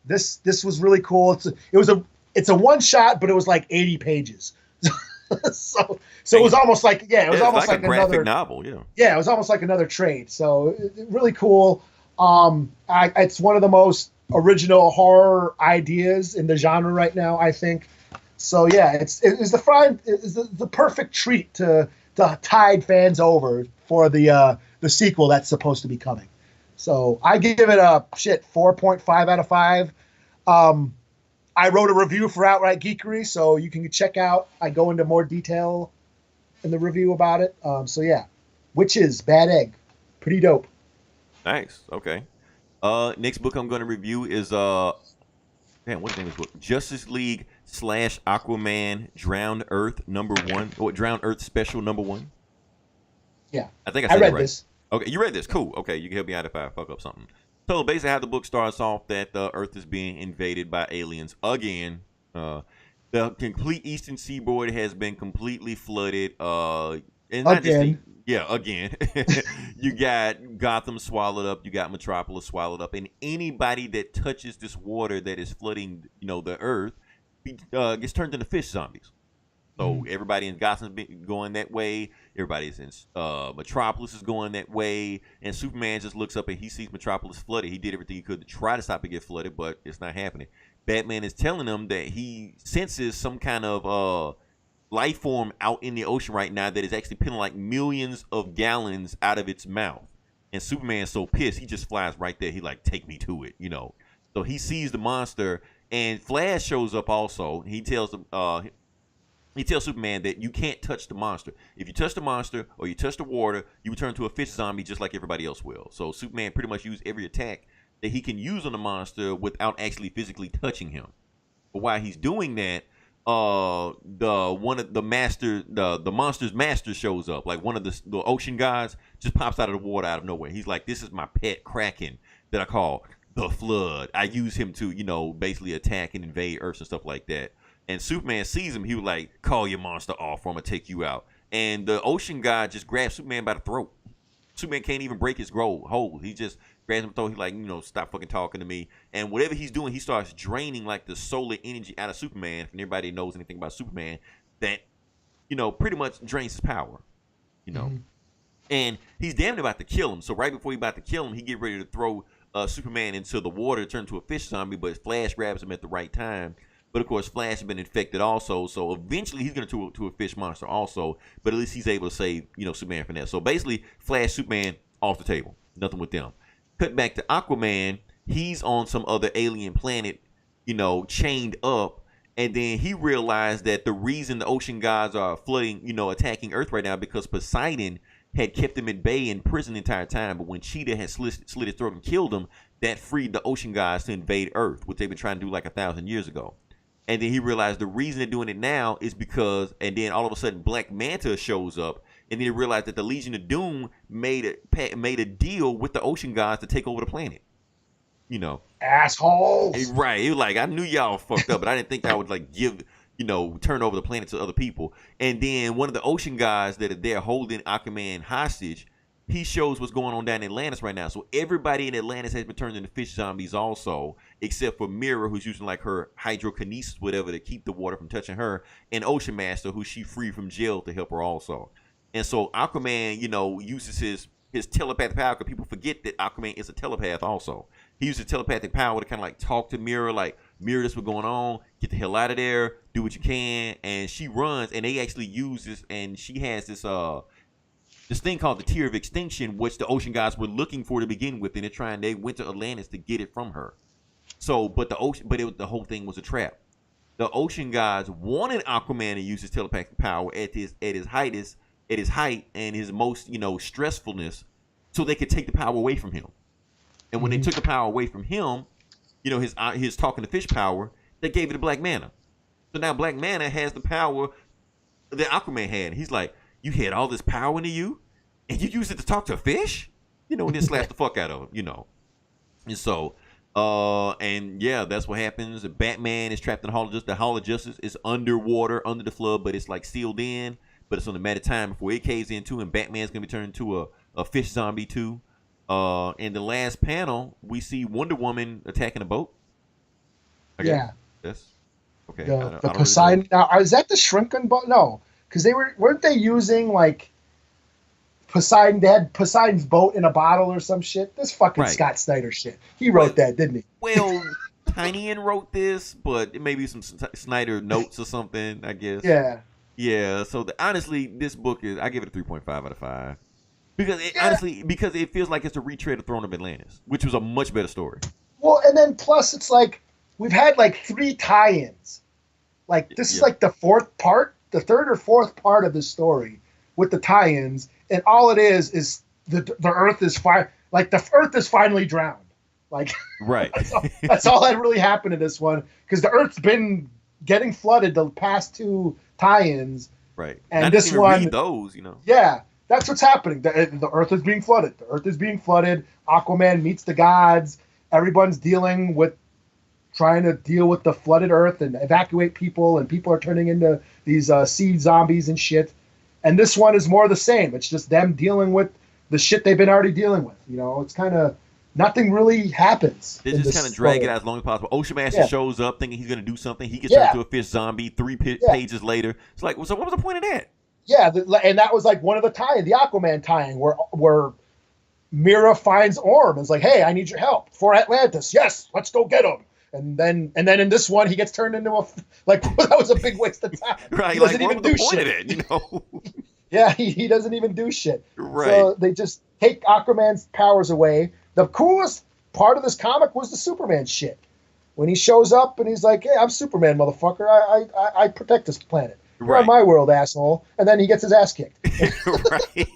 This was really cool. It's a one shot, but it was like 80 pages. so it was almost like it was almost like a graphic another novel. Yeah, it was almost like another trade. So really cool. It's one of the most original horror ideas in the genre right now, I think. So yeah, it's the perfect treat to tide fans over for the sequel that's supposed to be coming. So I give it a 4.5 out of 5. I wrote a review for Outright Geekery, so you can check out. I go into more detail in the review about it. So yeah, Witches, Bad Egg, pretty dope. Nice. Okay. Next book I'm going to review is what's the name of this book? Justice League / Aquaman Drowned Earth #1. Or Drowned Earth Special #1. Yeah. I think I said read right. this. Okay, you read this. Cool. Okay, you can help me out if I fuck up something. So basically how the book starts off that the Earth is being invaded by aliens again. The complete eastern seaboard has been completely flooded. And not again. Again. You got Gotham swallowed up. You got Metropolis swallowed up. And anybody that touches this water that is flooding, the Earth, gets turned into fish zombies. So everybody in Gotham's going that way. Everybody's in Metropolis is going that way. And Superman just looks up and he sees Metropolis flooded. He did everything he could to try to stop it get flooded, but it's not happening. Batman is telling him that he senses some kind of life form out in the ocean right now that is actually pulling like millions of gallons out of its mouth. And Superman's so pissed, he just flies right there. He like, take me to it, you know. So he sees the monster, and Flash shows up also. He tells Superman that you can't touch the monster. If you touch the monster or you touch the water, you will turn into a fish zombie just like everybody else will. So Superman pretty much used every attack that he can use on the monster without actually physically touching him. But while he's doing that, the monster's master shows up. Like one of the ocean gods just pops out of the water out of nowhere. He's like, this is my pet Kraken that I call the Flood. I use him to, you know, basically attack and invade Earth and stuff like that. And Superman sees him. He was like, call your monster off or I'm gonna take you out. And the ocean god just grabs Superman by the throat. Superman can't even break his hold. He just grabs him by the throat. He's like, you know, stop fucking talking to me. And whatever he's doing, he starts draining like the solar energy out of Superman. If anybody knows anything about Superman, that, you know, pretty much drains his power, you know. Mm-hmm. And he's damn about to kill him. So right before he's about to kill him, he get ready to throw Superman into the water to turn into a fish zombie, but Flash grabs him at the right time. But of course, Flash has been infected also, so eventually he's going to turn to a fish monster also. But at least he's able to save, you know, Superman from that. So basically, Flash, Superman off the table, nothing with them. Cut back to Aquaman. He's on some other alien planet, you know, chained up, and then he realized that the reason the ocean gods are flooding, you know, attacking Earth right now because Poseidon had kept him at bay in prison the entire time. But when Cheetah had slit his throat and killed him, that freed the ocean gods to invade Earth, which they've been trying to do like 1,000 years ago. And then he realized the reason they're doing it now is because, and then all of a sudden Black Manta shows up, and then he realized that the Legion of Doom made a deal with the ocean gods to take over the planet. You know, assholes. Right? He was like, I knew y'all fucked up, but I didn't think I would like give, you know, turn over the planet to other people. And then one of the ocean gods that are there holding Aquaman hostage, he shows what's going on down in Atlantis right now. So everybody in Atlantis has been turned into fish zombies also, except for Mira, who's using like her hydrokinesis, whatever, to keep the water from touching her, and Ocean Master, who she freed from jail to help her also. And so Aquaman, you know, uses his telepathic power, because people forget that Aquaman is a telepath also. He uses telepathic power to kind of like talk to Mira, like, Mira, this is what's going on, get the hell out of there, do what you can. And she runs, and they actually use this, and she has this thing called the Tear of Extinction, which the ocean gods were looking for to begin with, and they went to Atlantis to get it from her. So, but the whole thing was a trap. The ocean gods wanted Aquaman to use his telepathic power at his height and his most, you know, stressfulness, so they could take the power away from him. And when they took the power away from him, you know, his talking to fish power, they gave it to Black Manta. So now Black Manta has the power that Aquaman had. He's like, you had all this power into you, and you used it to talk to a fish? You know, and then slash the fuck out of him, you know. And so, and yeah, that's what happens. Batman is trapped in the Hall of Justice. The Hall of Justice is underwater, under the flood, but it's like sealed in. But it's on a matter of time before it caves in too, and Batman's going to be turned into a fish zombie too. In the last panel, we see Wonder Woman attacking a boat. Yeah. That's okay. The Poseidon. Really now, is that the shrunken boat? No. Because weren't they using like Poseidon? They had Poseidon's boat in a bottle or some shit. This fucking right. Scott Snyder shit. He wrote that, didn't he? Well, Tynion wrote this, but it may be some Snyder notes or something, I guess. Yeah. Yeah. So honestly, this book I give it a 3.5 out of 5 because because it feels like it's a retread of Throne of Atlantis, which was a much better story. Well, and then plus it's like we've had like 3 tie-ins. Like this is like the 4th part. The 3rd or 4th part of the story with the tie-ins, and all it is the Earth is the Earth is finally drowned. Like, right. that's all that really happened in this one, because the Earth's been getting flooded the past 2 tie-ins. Right. And this one, read those, you know. Yeah, that's what's happening. The Earth is being flooded. The Earth is being flooded. Aquaman meets the gods. Everyone's trying to deal with the flooded Earth and evacuate people, and people are turning into these sea zombies and shit. And this one is more the same. It's just them dealing with the shit they've been already dealing with. You know, it's kind of nothing really happens. They just kind of drag it out as long as possible. Ocean Master shows up thinking he's going to do something. He gets turned into a fish zombie 3 pages later. It's like, so what was the point of that? Yeah, and that was like one of the the Aquaman tie-in where Mira finds Orm and is like, hey, I need your help for Atlantis. Yes, let's go get him. And then in this one, he gets turned into like that was a big waste of time. Right, He like doesn't what even was the do point shit. of it, you know? Yeah, he doesn't even do shit. Right. So they just take Aquaman's powers away. The coolest part of this comic was the Superman shit. When he shows up and he's like, "Hey, I'm Superman, motherfucker. I protect this planet. You're Right. on my world, asshole." And then he gets his ass kicked. Right.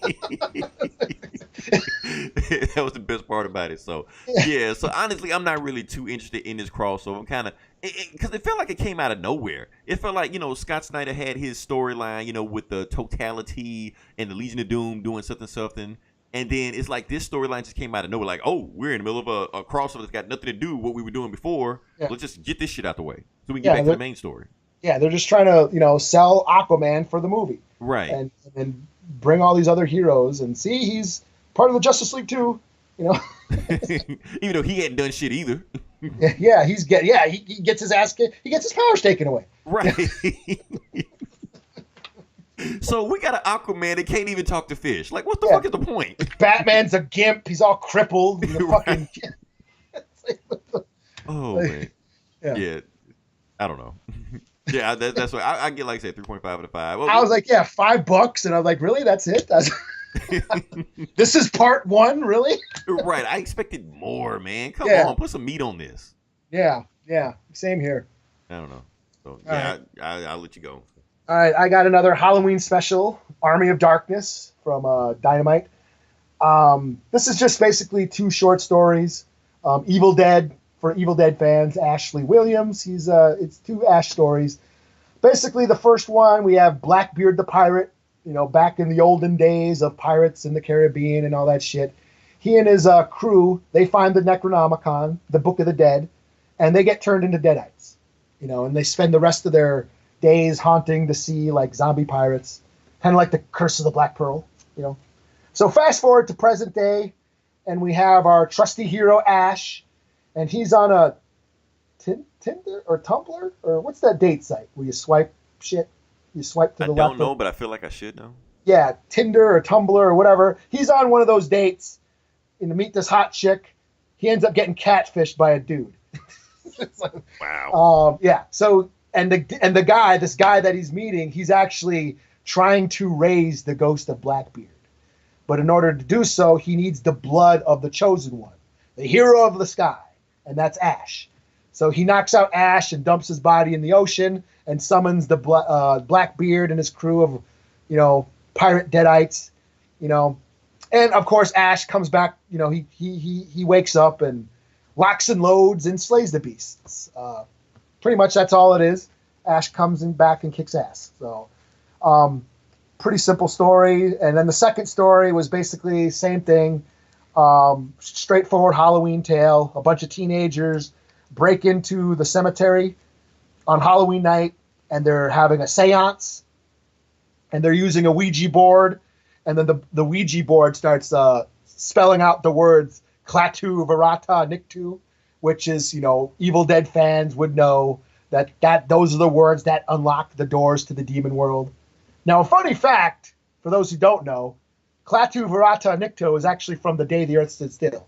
That was the best part about it. So yeah. So honestly, I'm not really too interested in this crossover. I'm kind of because it felt like it came out of nowhere. It felt like Scott Snyder had his storyline, with the totality and the Legion of Doom doing something. And then it's like this storyline just came out of nowhere. Like, oh, we're in the middle of a crossover that's got nothing to do with what we were doing before. Yeah. Let's just get this shit out the way so we can get back to the main story. Yeah, they're just trying to, sell Aquaman for the movie. Right. And bring all these other heroes and see he's part of the Justice League too, Even though he hadn't done shit either. Yeah, he gets his ass kicked. He gets his powers taken away. Right. So we got an Aquaman that can't even talk to fish. Like, what the fuck is the point? Batman's a gimp. He's all crippled. Fucking... Oh, man. Yeah. I don't know. Yeah, that's what I get. Like I said, 3.5 out of 5. Well, I was like, yeah, $5, and I'm like, really? That's it? This is part 1, really? Right. I expected more, man. Come on, put some meat on this. Yeah. Same here. I don't know. So yeah, right. I'll let you go. All right, I got another Halloween special, Army of Darkness from Dynamite. This is just basically 2 short stories. Evil Dead, for Evil Dead fans, Ashley Williams. It's 2 Ash stories. Basically, the first one, we have Blackbeard the pirate, back in the olden days of pirates in the Caribbean and all that shit. He and his crew, they find the Necronomicon, the Book of the Dead, and they get turned into Deadites. And they spend the rest of their days haunting the sea like zombie pirates, kind of like the Curse of the Black Pearl, So fast forward to present day, and we have our trusty hero Ash, and he's on a Tinder or Tumblr, or what's that date site where you swipe shit? You swipe to the left. I don't know, but I feel like I should know. Yeah, Tinder or Tumblr or whatever. He's on one of those dates, and to meet this hot chick, he ends up getting catfished by a dude. Wow. Yeah. So. And the guy, this guy that he's meeting, he's actually trying to raise the ghost of Blackbeard. But in order to do so, he needs the blood of the chosen one, the hero of the sky, and that's Ash. So he knocks out Ash and dumps his body in the ocean and summons the Blackbeard and his crew of, pirate deadites, And of course, Ash comes back. He wakes up and locks and loads and slays the beasts. Pretty much that's all it is. Ash comes in back and kicks ass. So, pretty simple story. And then the second story was basically same thing. Straightforward Halloween tale. A bunch of teenagers break into the cemetery on Halloween night, and they're having a seance. And they're using a Ouija board. And then the Ouija board starts spelling out the words Klaatu Barada Nikto, which is, Evil Dead fans would know that those are the words that unlock the doors to the demon world. Now, a funny fact, for those who don't know, Klaatu Barada Nikto is actually from The Day the Earth Stood Still.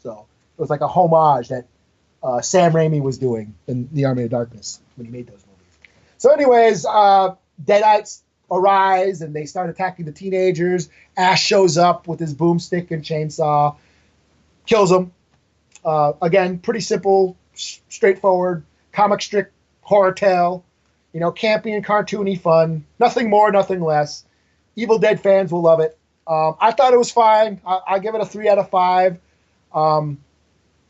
So it was like a homage that Sam Raimi was doing in The Army of Darkness when he made those movies. So anyways, Deadites arise and they start attacking the teenagers. Ash shows up with his boomstick and chainsaw, kills them. Again, pretty simple, straightforward, comic strip horror tale. Campy and cartoony fun. Nothing more, nothing less. Evil Dead fans will love it. I thought it was fine. I'll give it a 3 out of 5.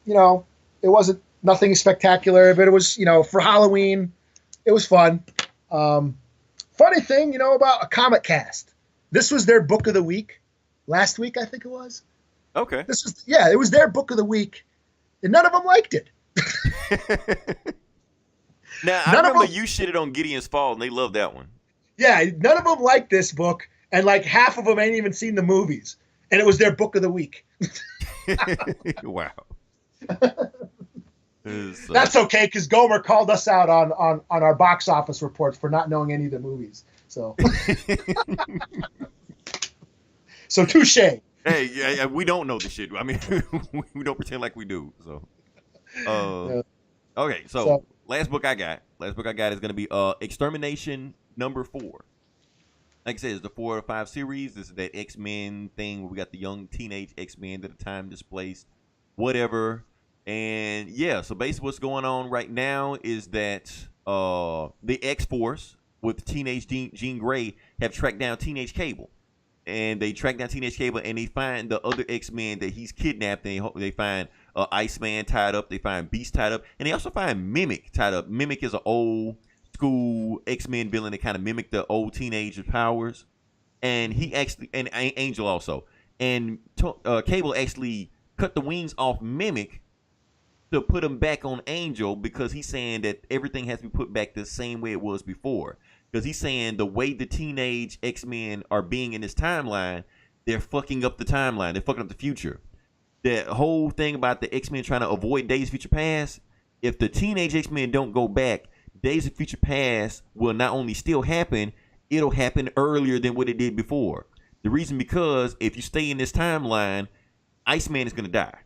It wasn't nothing spectacular, but it was, for Halloween, it was fun. Funny thing, about a Comic Cast. This was their book of the week. Last week, I think it was. Okay. It was their book of the week. And none of them liked it. Now, I remember you shitted on Gideon's Fall, and they loved that one. Yeah, none of them liked this book, and like half of them ain't even seen the movies. And it was their book of the week. Wow. That's okay, because Gomer called us out on our box office reports for not knowing any of the movies. So, so touche. Hey, we don't know the shit. I mean, we don't pretend like we do. So, Okay, so, So last book I got is gonna be Extermination #4. Like I said, it's the 4 or 5 series. This is that X-Men thing where we got the young teenage X-Men at the time displaced, whatever. And yeah, so basically what's going on right now is that the X-Force with teenage Jean Grey have tracked down Teenage Cable. And they track down Teenage Cable, and they find the other X-Men that he's kidnapped. And they find Iceman tied up. They find Beast tied up, and they also find Mimic tied up. Mimic is an old school X-Men villain that kind of mimicked the old teenager powers. And he actually, and Angel also, and Cable actually cut the wings off Mimic to put him back on Angel because he's saying that everything has to be put back the same way it was before. Because he's saying the way the teenage X-Men are being in this timeline, they're fucking up the timeline. They're fucking up the future. That whole thing about the X-Men trying to avoid Days of Future Past, if the teenage X-Men don't go back, Days of Future Past will not only still happen, it'll happen earlier than what it did before. The reason because if you stay in this timeline, Iceman is going to die.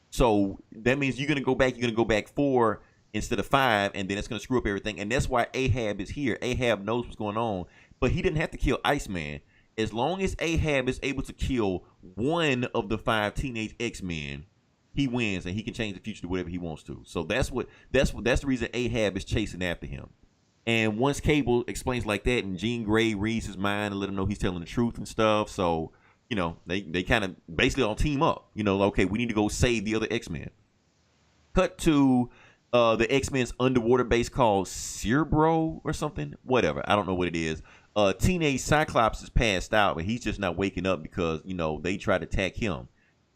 So that means you're going to go back 4 instead of 5, and then it's going to screw up everything. And that's why Ahab is here. Ahab knows what's going on, but he didn't have to kill Iceman. As long as Ahab is able to kill one of the 5 teenage X-Men, he wins, and he can change the future to whatever he wants to. So that's the reason Ahab is chasing after him. And once Cable explains like that, and Jean Grey reads his mind and let him know he's telling the truth and stuff, so they kind of basically all team up. Okay, we need to go save the other X-Men. Cut to the X-Men's underwater base called Cerebro or something. Whatever. I don't know what it is. Teenage Cyclops is passed out, but he's just not waking up because, they try to attack him.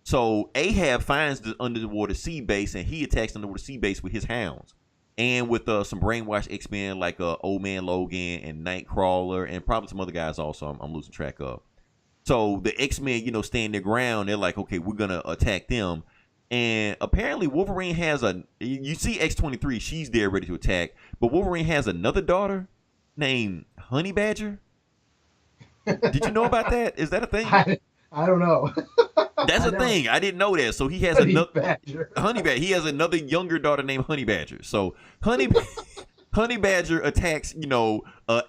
So Ahab finds the underwater sea base, and he attacks the underwater sea base with his hounds. And with some brainwashed X-Men like Old Man Logan and Nightcrawler and probably some other guys also I'm losing track of. So the X-Men, stand their ground. They're like, okay, we're going to attack them. And apparently Wolverine has you see X-23, she's there ready to attack, but Wolverine has another daughter named Honey Badger. Did you know about that? Is that a thing? I don't know. That's a thing. I didn't know that. So he has another Honey Badger. He has another younger daughter named Honey Badger. So Honey Badger attacks,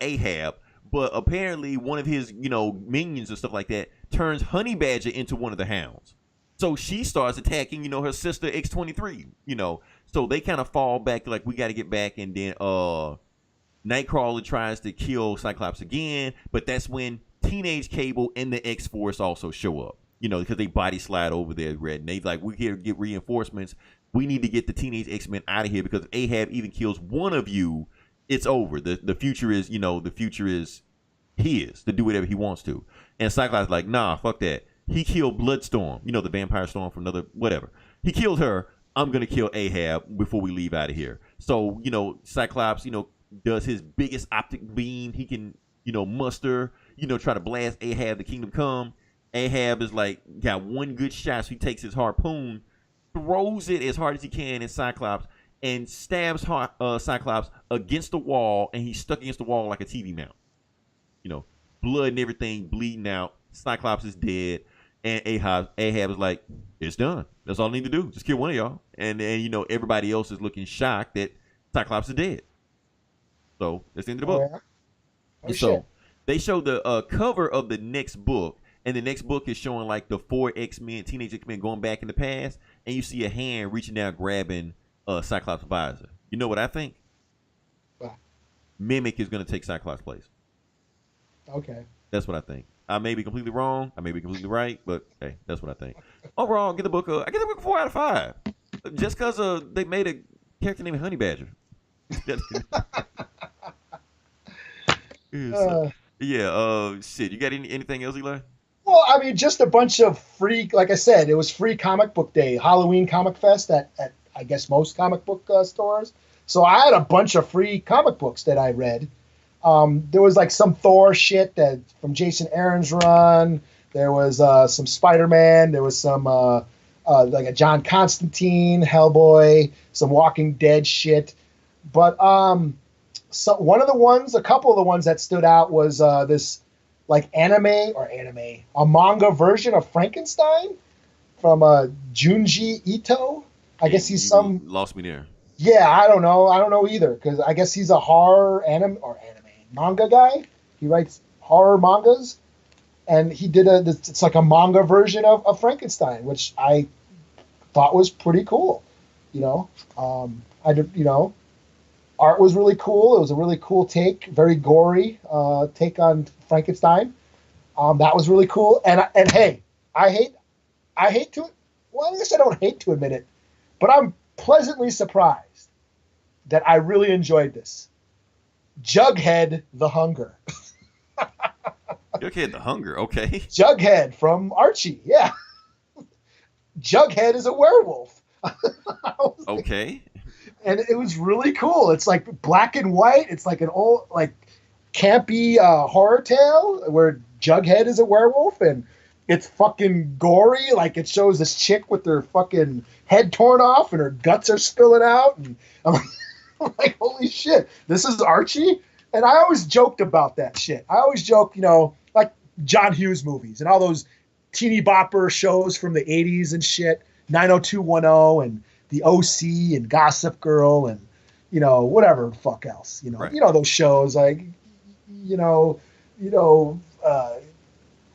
Ahab, but apparently one of his, minions and stuff like that turns Honey Badger into one of the hounds. So she starts attacking, her sister X-23, So they kind of fall back, like, we got to get back. And then Nightcrawler tries to kill Cyclops again. But that's when Teenage Cable and the X-Force also show up, because they body slide over there, Red. And they like, we're here to get reinforcements. We need to get the Teenage X-Men out of here because if Ahab even kills one of you, it's over. The future is, the future is his to do whatever he wants to. And Cyclops is like, nah, fuck that. He killed Bloodstorm, the vampire storm from another, whatever. He killed her. I'm going to kill Ahab before we leave out of here. So, Cyclops, does his biggest optic beam he can, muster, try to blast Ahab, the kingdom come. Ahab is like, got one good shot. So he takes his harpoon, throws it as hard as he can at Cyclops, and stabs Cyclops against the wall. And he's stuck against the wall like a TV mount. Blood and everything bleeding out. Cyclops is dead. And Ahab is like, it's done. That's all I need to do. Just kill one of y'all. And everybody else is looking shocked that Cyclops is dead. So that's the end of the book. Yeah. So shit. they show the cover of the next book. And the next book is showing like the 4 X-Men, teenage X-Men going back in the past. And you see a hand reaching down, grabbing Cyclops' visor. You know what I think? What? Mimic is going to take Cyclops' place. Okay. That's what I think. I may be completely wrong. I may be completely right, but hey, that's what I think. Overall, I get the book. I get the book 4 out of 5, just because they made a character named Honey Badger. Shit. You got anything else, Eli? Well, I mean, just a bunch of free. Like I said, it was free comic book day, Halloween Comic Fest at I guess most comic book stores. So I had a bunch of free comic books that I read. There was like some Thor shit that from Jason Aaron's run. There was some Spider-Man. There was some like a John Constantine, Hellboy, some Walking Dead shit. But so a couple of the ones that stood out was this like a manga version of Frankenstein from Junji Ito. I guess he's you lost me there. Yeah, I don't know. I don't know either because I guess he's a horror anime manga guy. He writes horror mangas, and he did it's like a manga version of Frankenstein, which I thought was pretty cool. You know, I did. You know, art was really cool. It was a really cool take, very gory take on Frankenstein. That was really cool. And hey, I hate to. Well, I guess I don't hate to admit it, but I'm pleasantly surprised that I really enjoyed this. Jughead the Hunger. Jughead the Hunger, okay. Jughead from Archie, yeah. Jughead is a werewolf. Okay. And it was really cool. It's like black and white. It's like an old, like campy horror tale where Jughead is a werewolf and it's fucking gory. Like it shows this chick with her fucking head torn off and her guts are spilling out. And I'm like, holy shit, this is Archie? And I always joked about that shit. I always joke, you know, like John Hughes movies and all those teeny bopper shows from the 80s and shit, 90210 and the OC and Gossip Girl and, you know, whatever the fuck else, you know, right. You know, those shows like,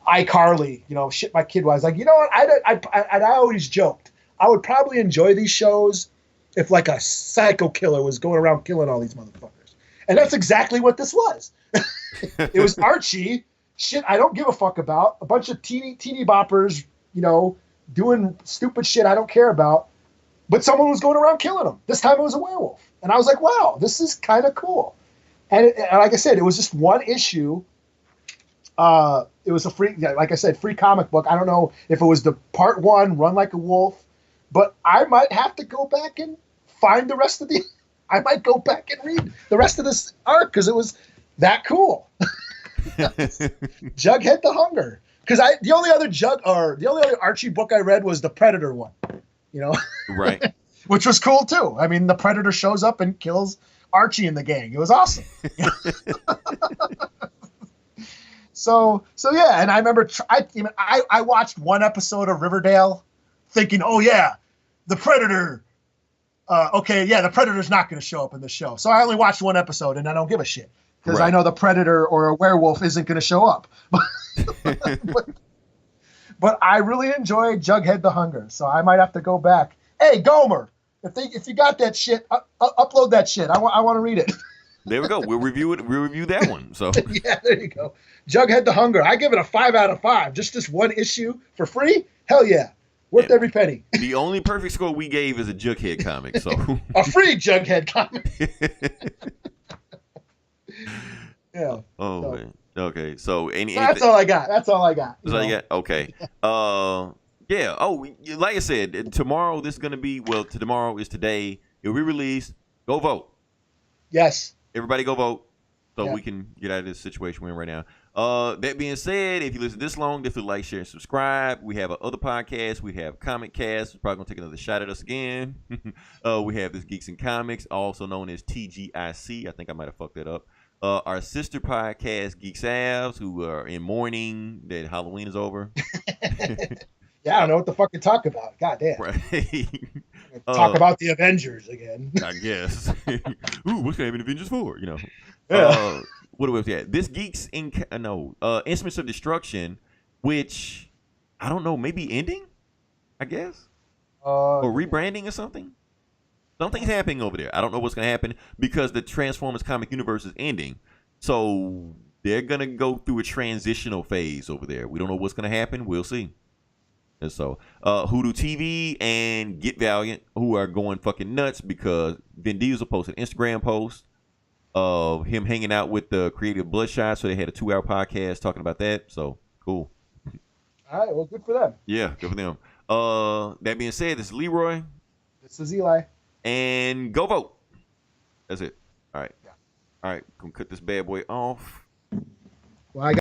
iCarly, you know, shit my kid was like, you know what? I always joked I would probably enjoy these shows if like a psycho killer was going around killing all these motherfuckers. And that's exactly what this was. It was Archie, shit I don't give a fuck about, a bunch of teeny boppers, you know, doing stupid shit I don't care about, but someone was going around killing them. This time it was a werewolf. And I was like, wow, this is kind of cool. And like I said, it was just one issue. It was a free, like I said, free comic book. I don't know if it was the part one, Run Like a Wolf, but I might have to go back and find the rest of the. I might go back and read the rest of this arc because it was that cool. Jughead the Hunger, because the only other Archie book I read was the Predator one, you know, right, which was cool too. I mean, the Predator shows up and kills Archie and the gang. It was awesome. So yeah, and I remember I watched one episode of Riverdale, thinking, oh yeah, the Predator. The Predator's not going to show up in the show. So I only watched one episode, and I don't give a shit because I know the Predator or a werewolf isn't going to show up. But I really enjoyed Jughead the Hunger, so I might have to go back. Hey, Gomer, if you got that shit, upload that shit. I want to read it. There we go. We'll review it. We'll review that one. So yeah, there you go. Jughead the Hunger. I give it a 5 out of 5. Just this one issue for free. Hell yeah, worth every penny. The only perfect score we gave is a Jughead comic. So a free Jughead comic. Yeah. Oh so. Man. Okay. So that's all I got. That's all I got. That's all you got. Okay. Yeah. Oh, like I said, tomorrow this is gonna be. Well, tomorrow is today. It'll be released. Go vote. Yes. Everybody go vote so we can get out of this situation we're in right now. That being said, if you listen this long, definitely like, share, and subscribe. We have other podcasts. We have Comic Cast. We're probably going to take another shot at us again. We have this Geeks and Comics, also known as TGIC. I think I might have fucked that up. Our sister podcast, Geeks Abs, who are in mourning that Halloween is over. Yeah, I don't know what the fuck to talk about. God damn. Right. Talk about the Avengers again. I guess. Ooh, what's going to happen in Avengers 4? You know. Yeah. What do we have? This Geeks Instruments of Destruction, which I don't know, maybe ending, I guess, or rebranding or something. Something's happening over there. I don't know what's going to happen because the Transformers comic universe is ending. So they're going to go through a transitional phase over there. We don't know what's going to happen. We'll see. And so Hoodoo TV and Get Valiant, who are going fucking nuts because Vin Diesel posted an Instagram post of him hanging out with the creative Bloodshot. So they had a 2-hour podcast talking about that. So cool. All right. Well, good for them. Yeah, good for them. That being said, this is Leroy. This is Eli. And go vote. That's it. All right. Yeah. All right. Gonna cut this bad boy off.